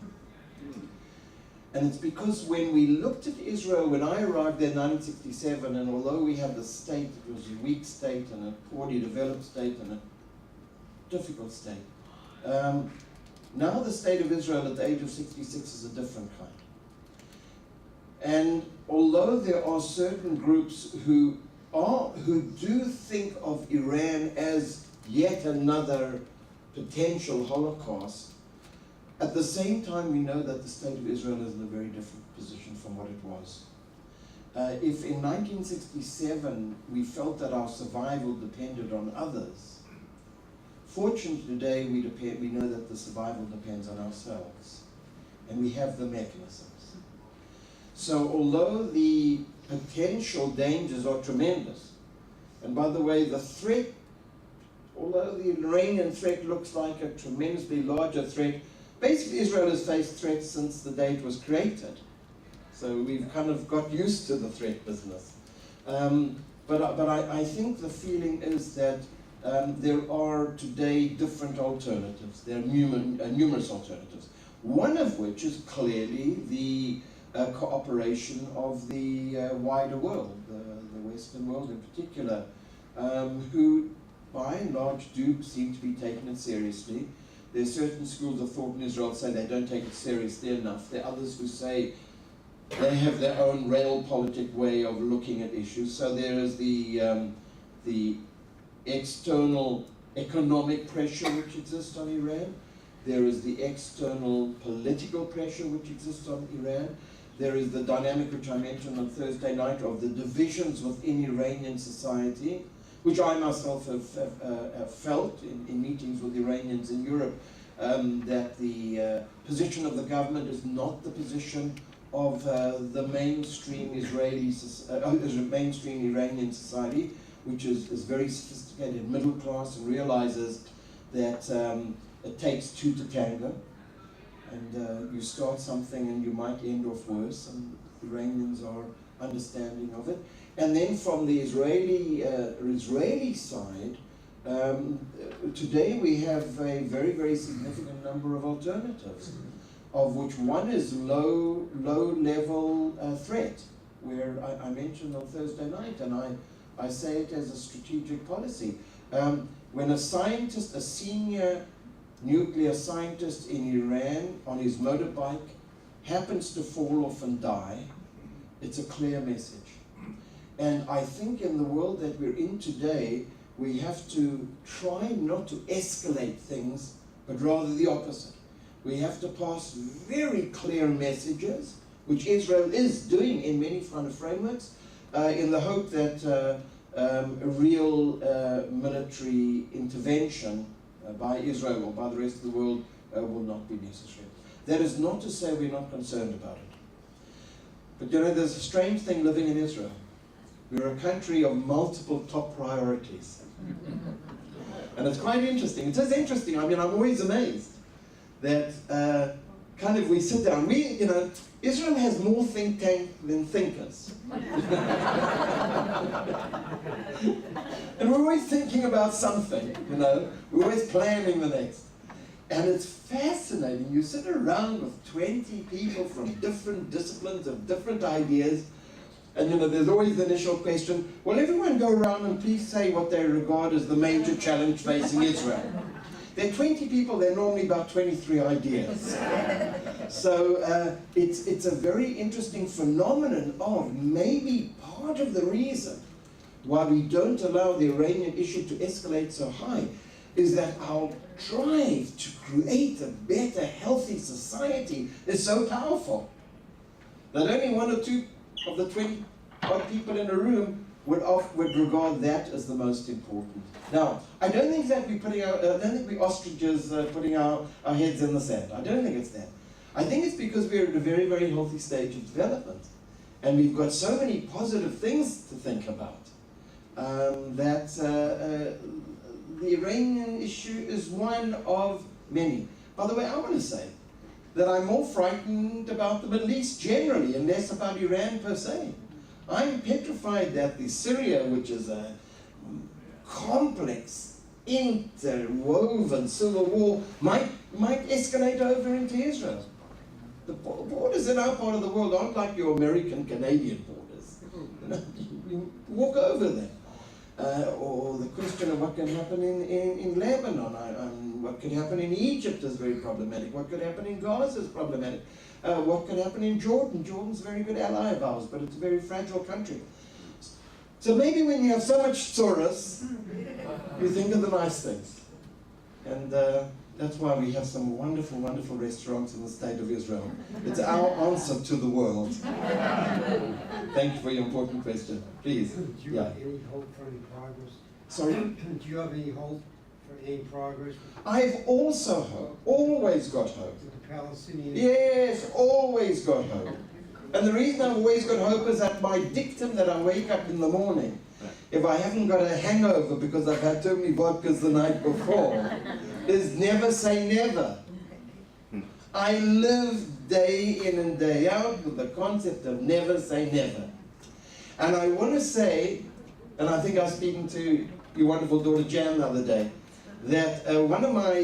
And it's because when we looked at Israel, when I arrived there in 1967, and although we had the state, it was a weak state and a poorly developed state and a difficult state. Now the state of Israel at the age of 66 is a different kind. And although there are certain groups who do think of Iran as yet another potential Holocaust, at the same time we know that the state of Israel is in a very different position from what it was. If in 1967 we felt that our survival depended on others, fortunately today we know that the survival depends on ourselves, and we have the mechanisms. So although the potential dangers are tremendous, and by the way, the threat, although the Iranian threat looks like a tremendously larger threat, basically Israel has faced threats since the day it was created. So we've kind of got used to the threat business. But I think the feeling is that there are today different alternatives. There are numerous alternatives. One of which is clearly the cooperation of the wider world, the Western world in particular, who by and large do seem to be taking it seriously. There are certain schools of thought in Israel that say they don't take it seriously enough. There are others who say they have their own realpolitik way of looking at issues. So there is the external economic pressure which exists on Iran. There is the external political pressure which exists on Iran. There is the dynamic which I mentioned on Thursday night of the divisions within Iranian society, which I myself have felt in meetings with Iranians in Europe, that the position of the government is not the position of the mainstream mainstream Iranian society, which is very sophisticated, middle class, and realizes that it takes two to tango, and you start something and you might end off worse, and Iranians are understanding of it. And then from the Israeli side, today we have a very, very significant number of alternatives, of which one is low-level threat, where I mentioned on Thursday night, and I say it as a strategic policy. When a scientist, a senior nuclear scientist in Iran on his motorbike happens to fall off and die, it's a clear message. And I think in the world that we're in today, we have to try not to escalate things, but rather the opposite. We have to pass very clear messages, which Israel is doing in many kind of frameworks, in the hope that a real military intervention by Israel or by the rest of the world will not be necessary. That is not to say we're not concerned about it. But you know, there's a strange thing living in Israel. We're a country of multiple top priorities. And it's quite interesting. It is interesting. I mean, I'm always amazed that kind of we sit down. Israel has more think tank than thinkers. And we're always thinking about something, We're always planning the next. And it's fascinating. You sit around with 20 people from different disciplines of different ideas, and there's always the initial question, will everyone go around and please say what they regard as the major challenge facing Israel? There are 20 people, there are normally about 23 ideas. So it's a very interesting phenomenon of maybe part of the reason why we don't allow the Iranian issue to escalate so high is that our drive to create a better, healthy society is so powerful that only one or two of the 20 odd people in a room would regard that as the most important. Now, I don't think that I don't think we're ostriches putting our heads in the sand. I don't think it's that. I think it's because we're at a very, very healthy stage of development, and we've got so many positive things to think about that the Iranian issue is one of many. By the way, I want to say that I'm more frightened about the Middle East generally and less about Iran per se. I'm petrified that the Syria, which is a complex, interwoven civil war, might escalate over into Israel. The borders in our part of the world aren't like your American-Canadian borders. You walk over them. Or the question of what can happen in Lebanon, what could happen in Egypt is very problematic. What could happen in Gaza is problematic. What could happen in Jordan? Jordan's a very good ally of ours, but it's a very fragile country. So maybe when you have so much tsuras, you think of the nice things. And that's why we have some wonderful, wonderful restaurants in the state of Israel. It's our answer to the world. Thank you for your important question. Please. Do you have any hope for any progress? Sorry? Do you have any hope for any progress I've also hope, always got hope. with the Palestinians? Yes, always got hope. And the reason I've always got hope is that my dictum that I wake up in the morning, if I haven't got a hangover because I've had too many vodkas the night before, is never say never. I live day in and day out with the concept of never say never. And I want to say, and I think I was speaking to your wonderful daughter Jan the other day, that one of my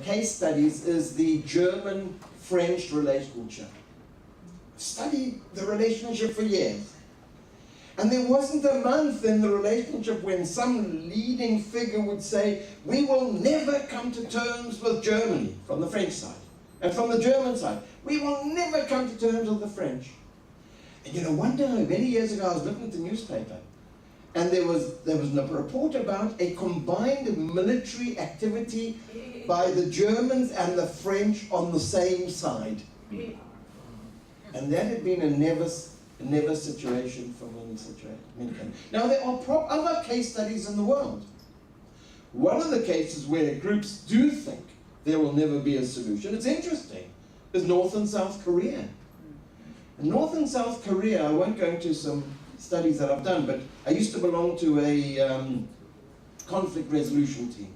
case studies is the German-French relationship. Studied the relationship for years. And there wasn't a month in the relationship when some leading figure would say, we will never come to terms with Germany, from the French side. And from the German side, we will never come to terms with the French. And you know, one day, many years ago, I was looking at the newspaper, and there was a report about a combined military activity by the Germans and the French on the same side. And that had been a never situation for many countries. Now there are other case studies in the world. One of the cases where groups do think there will never be a solution, it's interesting, is North and South Korea. In North and South Korea, I won't go into some studies that I've done, but I used to belong to a conflict resolution team.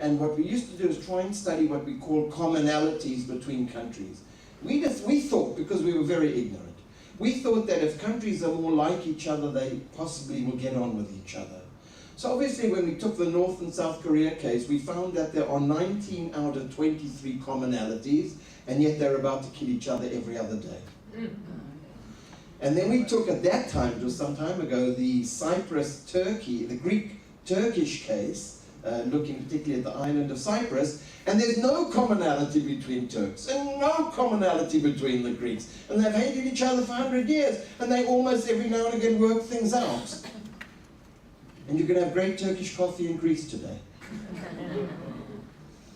And what we used to do is try and study what we call commonalities between countries. We thought, because we were very ignorant, we thought that if countries are more like each other, they possibly will get on with each other. So obviously when we took the North and South Korea case, we found that there are 19 out of 23 commonalities, and yet they're about to kill each other every other day. And then we took, at that time, it was some time ago, the Cyprus-Turkey, the Greek-Turkish case, looking particularly at the island of Cyprus, and there's no commonality between Turks, and no commonality between the Greeks. And they've hated each other for 100 years, and they almost every now and again work things out. And you can have great Turkish coffee in Greece today.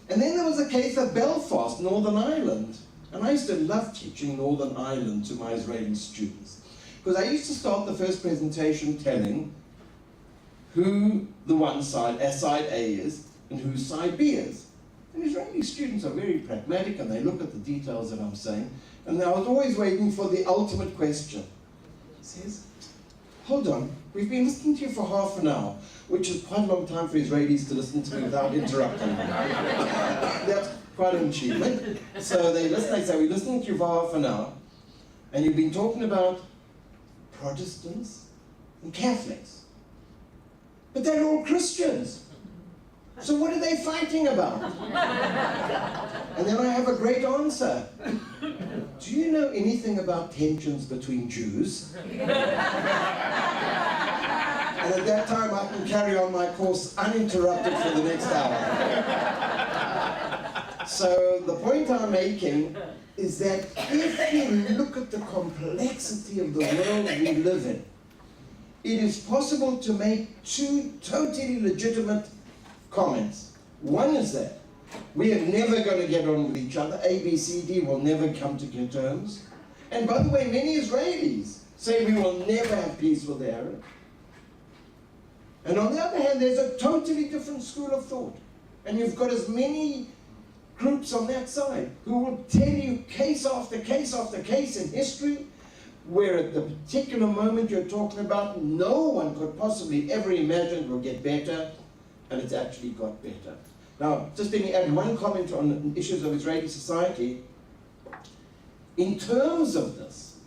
And then there was a case of Belfast, Northern Ireland. And I used to love teaching Northern Ireland to my Israeli students. Because I used to start the first presentation telling who the one side, side A is, and whose side B is. And Israeli students are very pragmatic, and they look at the details that I'm saying. And I was always waiting for the ultimate question. He says, hold on, we've been listening to you for half an hour, which is quite a long time for Israelis to listen to me without interrupting me. That's quite an achievement. So they listen, they say, we're listening to you for half an hour, and you've been talking about Protestants and Catholics. But they're all Christians. So what are they fighting about? And then I have a great answer. Do you know anything about tensions between Jews? And at that time I can carry on my course uninterrupted for the next hour. So the point I'm making is that if you look at the complexity of the world we live in, it is possible to make two totally legitimate comments. One is that we are never going to get on with each other. A, B, C, D will never come to terms. And by the way, many Israelis say we will never have peace with the Arabs. And on the other hand, there's a totally different school of thought. And you've got as many groups on that side who will tell you case after case after case in history where at the particular moment you're talking about, no one could possibly ever imagine it will get better, and it's actually got better. Now, just let me add one comment on issues of Israeli society. In terms of this,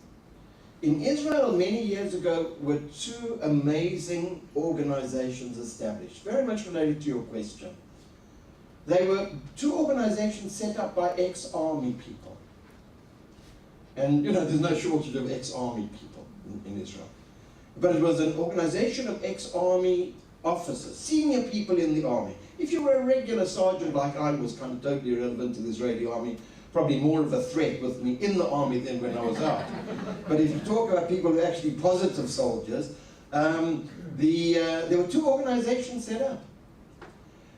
in Israel many years ago were two amazing organizations established, very much related to your question. They were two organizations set up by ex-army people. And you know, there's no shortage of ex-army people in Israel. But it was an organization of ex-army officers, senior people in the army. If you were a regular sergeant like I was, kind of totally irrelevant to the Israeli army, probably more of a threat with me in the army than when I was out. But if you talk about people who are actually positive soldiers, there were two organizations set up.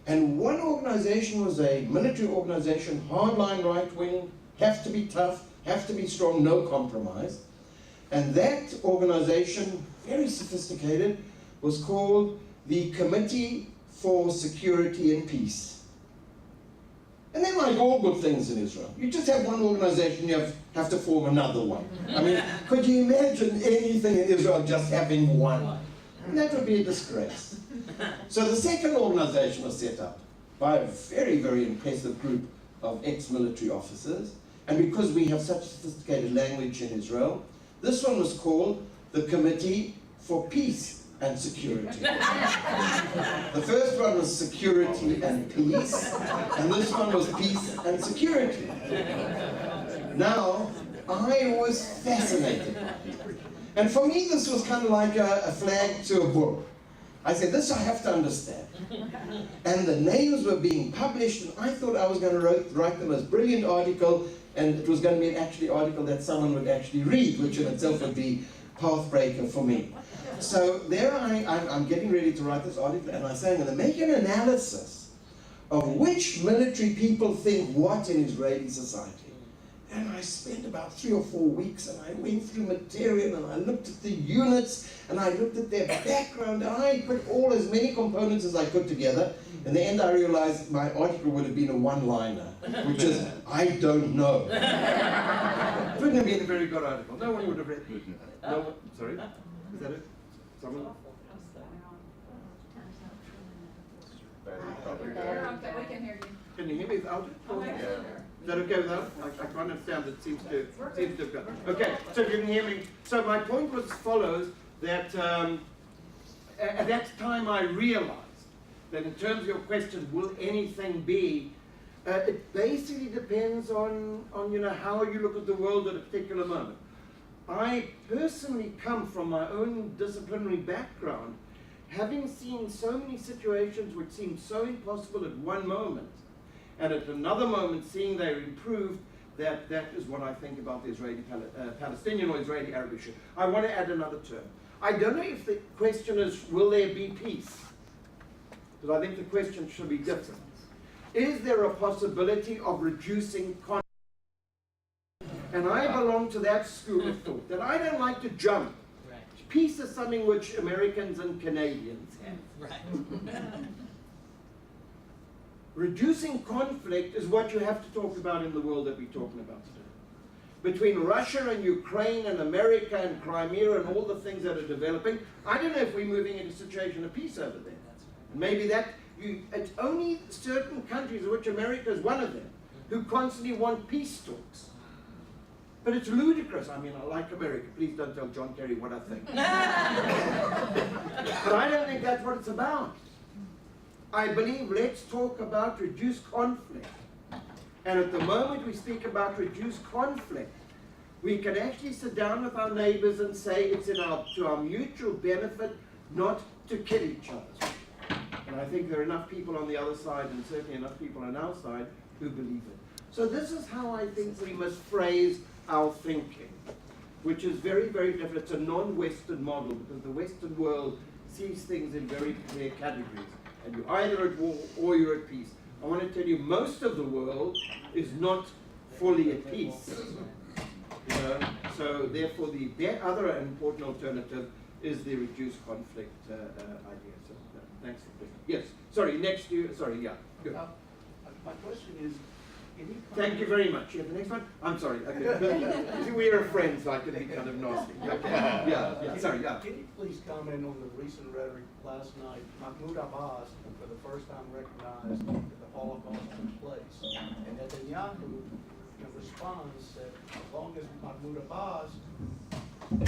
And one organization was a military organization, hardline right-wing, have to be tough, have to be strong, no compromise. And that organization, very sophisticated, was called the Committee for Security and Peace. And they're like all good things in Israel. You just have one organization, you have to form another one. I mean, could you imagine anything in Israel just having one? And that would be a disgrace. So the second organization was set up by a very, very impressive group of ex-military officers. And because we have such sophisticated language in Israel, this one was called the Committee for Peace and Security. The first one was Security and Peace, and this one was Peace and Security. Now, I was fascinated by it. And for me, this was kind of like a flag to a bull. I said, this I have to understand. And the names were being published, and I thought I was going to write the most brilliant article, and it was going to be an actually article that someone would actually read, which in itself would be pathbreaker for me. So there I'm getting ready to write this article, and I say I'm going to make an analysis of which military people think what in Israeli society. And I spent about 3 or 4 weeks, and I went through material, and I looked at the units, and I looked at their background, and I put as many components as I could together. In the end, I realized my article would have been a one-liner, which is, I don't know. It wouldn't have been a very good article. No one would have read it. No one, sorry? Is that it? Someone? Okay, we can hear you. Can you hear me without it? Is that okay without it? I can't understand. It seems to have gone. Okay, so if you can hear me. So my point was as follows, that at that time I realized that in terms of your question, will anything be, it basically depends on how you look at the world at a particular moment. I personally come from my own disciplinary background, having seen so many situations which seemed so impossible at one moment, and at another moment seeing they're improved, that is what I think about the Israeli-Palestinian or Israeli-Arab issue. I want to add another term. I don't know if the question is, will there be peace? Because I think the question should be different. Is there a possibility of reducing conflict? And I belong to that school of thought, that I don't like to jump. Right. Peace is something which Americans and Canadians have. Right. Reducing conflict is what you have to talk about in the world that we're talking about today. Between Russia and Ukraine and America and Crimea and all the things that are developing, I don't know if we're moving into a situation of peace over there. And maybe it's only certain countries, of which America is one of them, who constantly want peace talks. But it's ludicrous. I mean, I like America. Please don't tell John Kerry what I think. But I don't think that's what it's about. I believe let's talk about reduced conflict. And at the moment we speak about reduced conflict, we can actually sit down with our neighbors and say it's to our mutual benefit not to kill each other. And I think there are enough people on the other side, and certainly enough people on our side, who believe it. So this is how I think we must phrase our thinking, which is very, very different. It's a non-Western model, because the Western world sees things in very clear categories. And you're either at war or you're at peace. I want to tell you, most of the world is not fully at peace. So therefore, the other important alternative is the reduced conflict idea. So thanks for this. Yes. Sorry. Next you. Sorry. Yeah. Good. My question is, Thank you very much. Yeah, the next one? I'm sorry. Okay. We are friends, so I can be kind of nasty. Okay. Yeah. Sorry. Yeah. Can you please comment on the recent rhetoric last night? Mahmoud Abbas, for the first time, recognized that the Holocaust took place, and Netanyahu, in response, said, as long as Mahmoud Abbas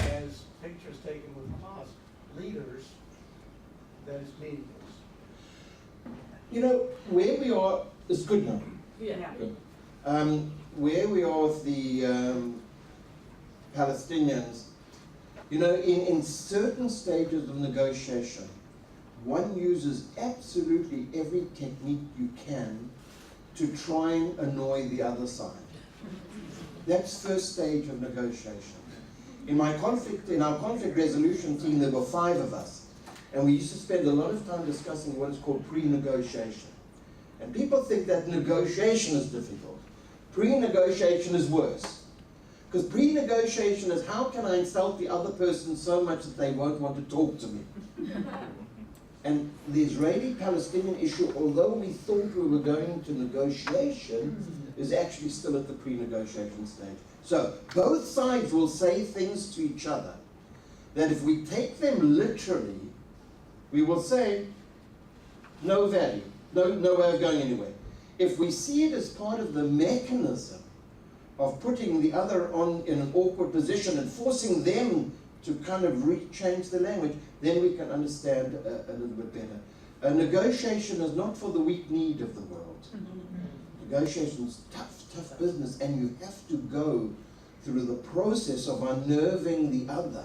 has pictures taken with Hamas leaders, that is meaningless. Where we are is good now. Yeah. Good. Where we are with the Palestinians, in certain stages of negotiation, one uses absolutely every technique you can to try and annoy the other side. That's first stage of negotiation. In our conflict resolution team, there were 5 of us, and we used to spend a lot of time discussing what is called pre-negotiation. And people think that negotiation is difficult. Pre-negotiation is worse. Because pre-negotiation is how can I insult the other person so much that they won't want to talk to me. And the Israeli-Palestinian issue, although we thought we were going to negotiation, is actually still at the pre-negotiation stage. So both sides will say things to each other that if we take them literally, we will say, no value, no way of going anywhere. If we see it as part of the mechanism of putting the other on in an awkward position and forcing them to kind of change the language, then we can understand a little bit better. A negotiation is not for the weak-kneed of the world. Negotiation is tough business, and you have to go through the process of unnerving the other.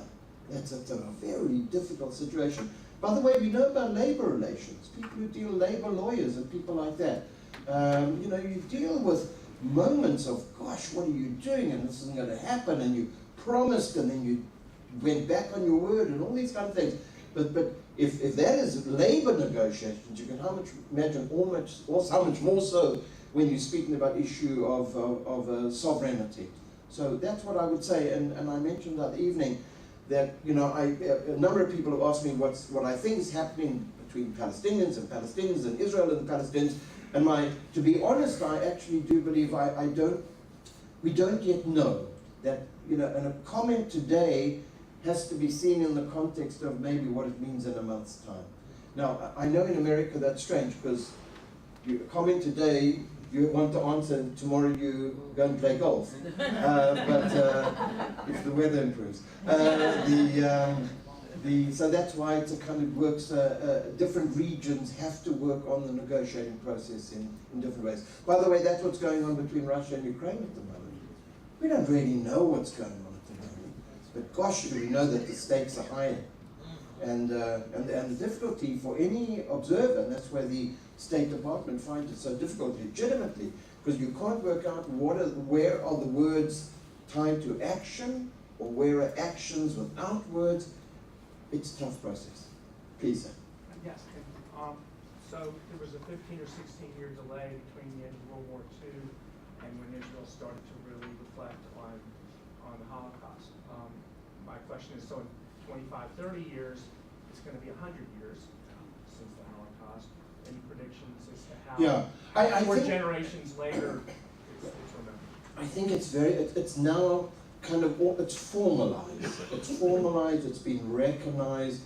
That's a very difficult situation. By the way, we know about labor relations, people who deal labor lawyers and people like that. You know, you deal with moments of, gosh, what are you doing? And this isn't going to happen, and you promised, and then you went back on your word, and all these kind of things. But if that is labor negotiations, you can imagine how much more so when you're speaking about issue of sovereignty. So that's what I would say. And I mentioned the other evening that, you know, a number of people have asked me what I think is happening between Palestinians and Israel and Palestinians. And to be honest, I actually do believe we don't yet know that, you know, and a comment today has to be seen in the context of maybe what it means in a month's time. Now, I know in America that's strange because you comment today, you want to answer, and tomorrow you go and play golf. But if the weather improves. So that's why it kind of works, different regions have to work on the negotiating process in different ways. By the way, that's what's going on between Russia and Ukraine at the moment. We don't really know what's going on at the moment, but gosh, we know that the stakes are high. And the difficulty for any observer, and that's where the State Department finds it so difficult legitimately, because you can't work out where are the words tied to action, or where are actions without words. It's a tough process. Please, sir. Yes. So there was a 15 or 16-year delay between the end of World War II and when Israel started to really reflect on the Holocaust. My question is, so in 25, 30 years, it's going to be 100 years since the Holocaust. Any predictions as to how I 4 think, generations later it's remembered? I think it's now kind of, it's formalized. It's formalized, it's been recognized,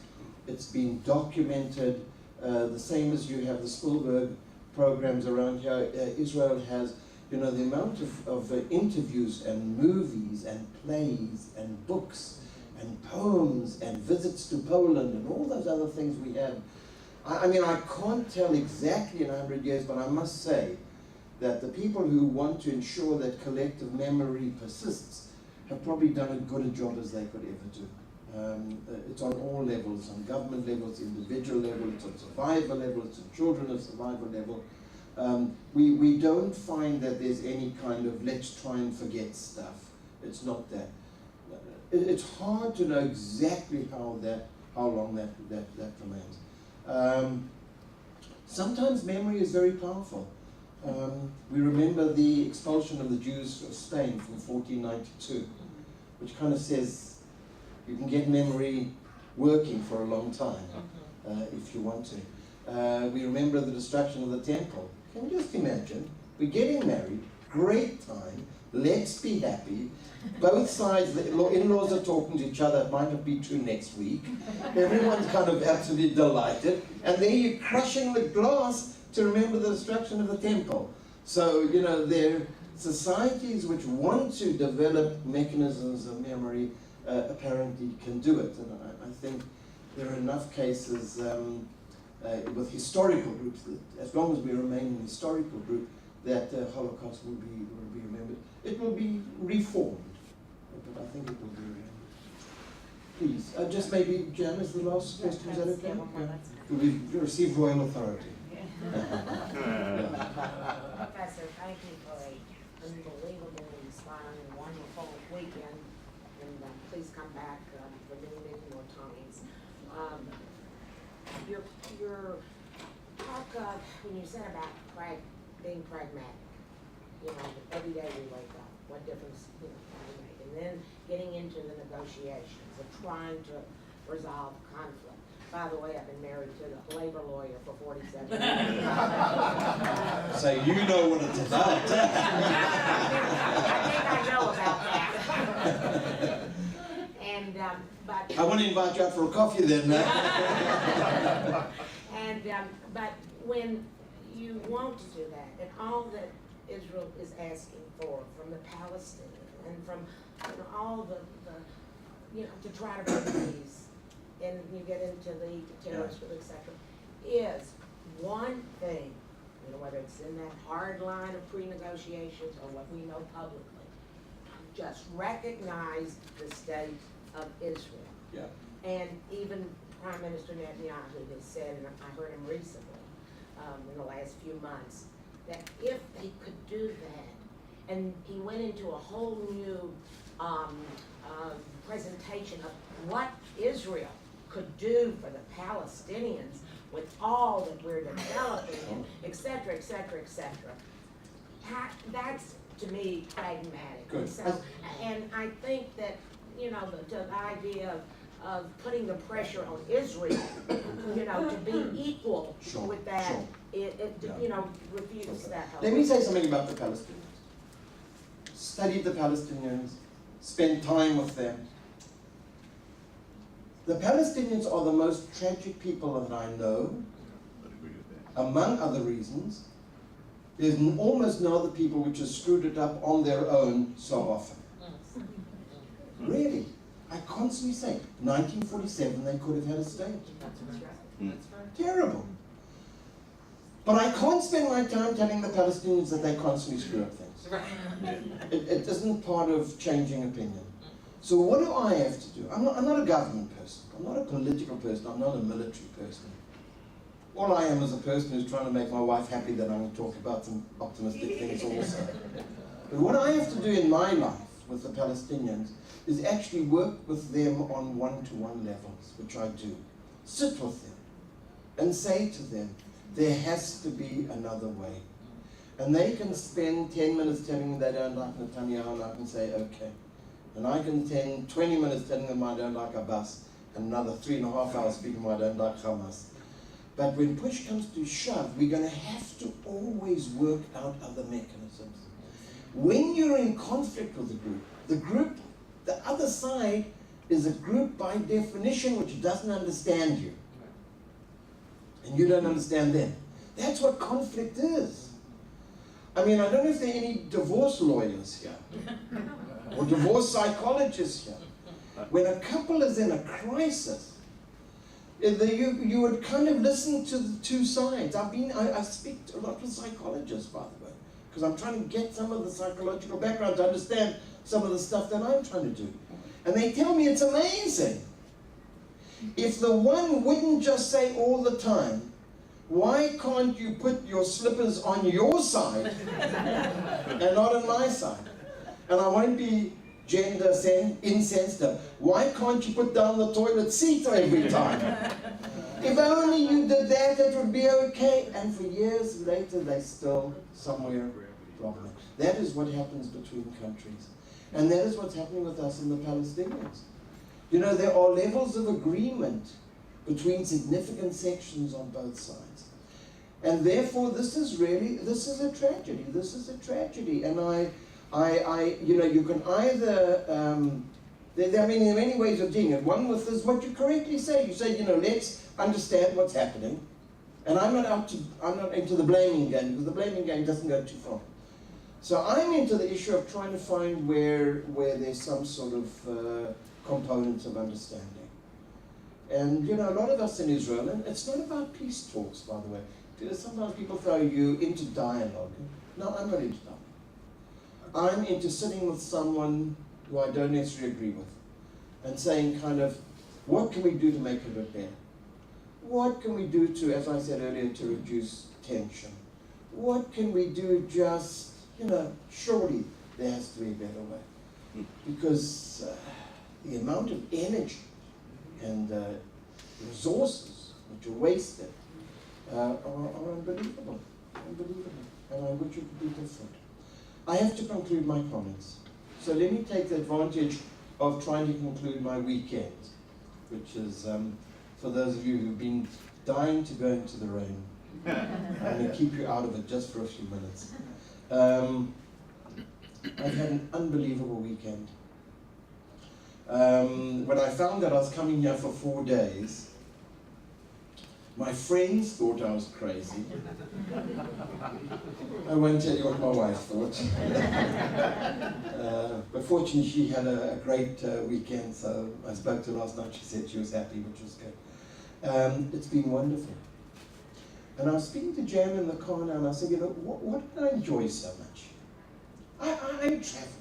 it's been documented. The same as you have the Spielberg programs around here. Israel has, you know, the amount of interviews and movies and plays and books and poems and visits to Poland and all those other things we have. I mean, I can't tell exactly in 100 years, but I must say that the people who want to ensure that collective memory persists have probably done as good a job as they could ever do. It's on all levels, on government level, it's individual level, it's on survivor level, it's on children of survivor level. We don't find that there's any kind of let's try and forget stuff. It's not that. It's hard to know exactly how long that remains. Sometimes memory is very powerful. We remember the expulsion of the Jews of Spain from 1492, which kind of says you can get memory working for a long time if you want to. We remember the destruction of the temple. Can you just imagine? We're getting married, great time, let's be happy. Both sides, the in-laws are talking to each other, it might not be true next week. Everyone's kind of absolutely delighted. And then you're crushing the glass to remember the destruction of the temple. So, you know, there are societies which want to develop mechanisms of memory apparently can do it. And I think there are enough cases with historical groups that as long as we remain an historical group, that Holocaust will be remembered. It will be reformed, but I think it will be remembered. Please, just maybe Jan is the last question, is that okay? We've received royal authority. Professor, thank you for an unbelievable, inspiring, wonderful weekend, and please come back for many more times. Your talk, when you said about being pragmatic, you know, every day we wake up, what difference, you know, can we make? And then getting into the negotiations of trying to resolve conflict. By the way, I've been married to a labor lawyer for 47 years. So you know what it's about. I think I know about that. And, but. I want to invite you out for a coffee then. And, but when you want to do that, and all that Israel is asking for from the Palestinians and from, you know, all the you know, to try to bring peace, and you get into the terrorist group, et cetera, is one thing, you know, whether it's in that hard line of pre-negotiations or what we know publicly, just recognize the state of Israel. Yeah. And even Prime Minister Netanyahu has said, and I heard him recently, in the last few months, that if they could do that, and he went into a whole new presentation of what Israel could do for the Palestinians with all that we're developing, and et cetera, et cetera, et cetera. That's, to me, pragmatic. Good. So, and I think that, you know, the idea of putting the pressure on Israel, you know, to be equal with that, you know, refutes that whole. Let me say something about the Palestinians. Studied the Palestinians, spent time with them. The Palestinians are the most tragic people that I know. Among other reasons, there's almost no other people which have screwed it up on their own so often. Really. I constantly say, 1947 they could have had a state. Terrible. But I can't spend my time telling the Palestinians that they constantly screw up things. It isn't part of changing opinion. So what do I have to do? I'm not a government person. I'm not a political person. I'm not a military person. All I am is a person who's trying to make my wife happy that I'm going to talk about some optimistic things also. But what I have to do in my life with the Palestinians is actually work with them on one-to-one levels, which I do. Sit with them and say to them, there has to be another way. And they can spend 10 minutes telling me they don't like Netanyahu, and I can say, okay. And I can spend 20 minutes telling them I don't like Abbas, and another 3.5 hours speaking I don't like Hamas. But when push comes to shove, we're going to have to always work out other mechanisms. When you're in conflict with the group, the other side is a group by definition which doesn't understand you. And you don't understand them. That's what conflict is. I mean, I don't know if there are any divorce lawyers here, or divorce psychologists here. When a couple is in a crisis, you would kind of listen to the two sides. I speak a lot with psychologists, by the way, because I'm trying to get some of the psychological background to understand some of the stuff that I'm trying to do. And they tell me it's amazing. If the one wouldn't just say all the time, why can't you put your slippers on your side and not on my side? And I won't be gender insensitive. Why can't you put down the toilet seat every time? If only you did that, it would be okay. And for years later, they're still somewhere problem. That is what happens between countries. And that is what's happening with us and the Palestinians. You know, there are levels of agreement between significant sections on both sides. And therefore, this is a tragedy. This is a tragedy. And you know, you can either, there are many ways of doing it. One with is what you correctly say. You say, you know, let's understand what's happening. And I'm not into the blaming game, because the blaming game doesn't go too far. So I'm into the issue of trying to find where there's some sort of components of understanding. And, you know, a lot of us in Israel, and it's not about peace talks, by the way. Sometimes people throw you into dialogue. No, I'm not into dialogue. I'm into sitting with someone who I don't necessarily agree with and saying kind of, what can we do to make it a bit better? What can we do to, as I said earlier, to reduce tension? What can we do just, you know, surely there has to be a better way. Because the amount of energy and resources which are wasted are unbelievable, and I wish it could be different. I have to conclude my comments. So let me take the advantage of trying to conclude my weekend, which is, for those of you who've been dying to go into the rain, I'm going to keep you out of it just for a few minutes. I've had an unbelievable weekend. When I found that I was coming here for 4 days, my friends thought I was crazy. I won't tell you what my wife thought. But fortunately, she had a great weekend, so I spoke to her last night. She said she was happy, which was good. It's been wonderful. And I was speaking to Jan in the car now, and I said, you know, what did I enjoy so much? I'm traveling.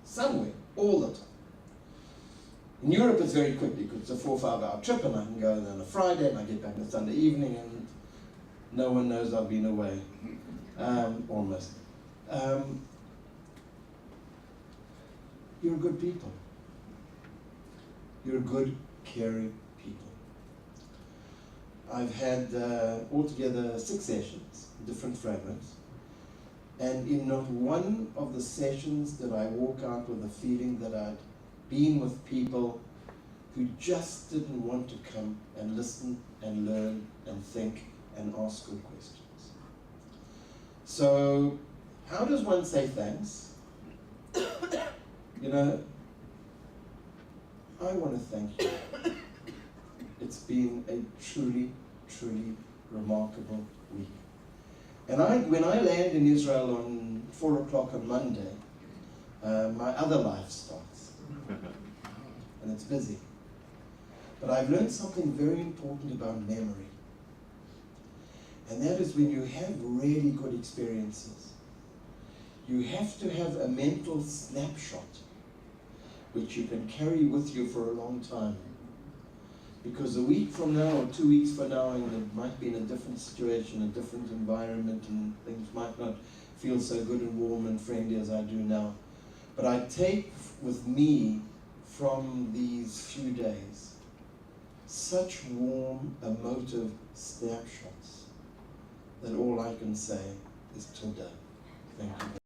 Somewhere, all the time. In Europe, it's very quickly because it's a 4 or 5 hour trip, and I can go on a Friday and I get back on Sunday evening, and no one knows I've been away, almost. You're good people. You're good, caring people. I've had altogether 6 sessions, different frameworks, and in not one of the sessions did I walk out with the feeling that I'd been with people who just didn't want to come and listen and learn and think and ask good questions. So, how does one say thanks? You know, I want to thank you. It's been a truly, truly remarkable week. And when I land in Israel on 4 o'clock on Monday, my other life starts. And it's busy. But I've learned something very important about memory. And that is when you have really good experiences, you have to have a mental snapshot which you can carry with you for a long time. Because a week from now or 2 weeks from now, and it might be in a different situation, a different environment, and things might not feel so good and warm and friendly as I do now. But I take with me from these few days such warm, emotive snapshots that all I can say is Toda. Thank you.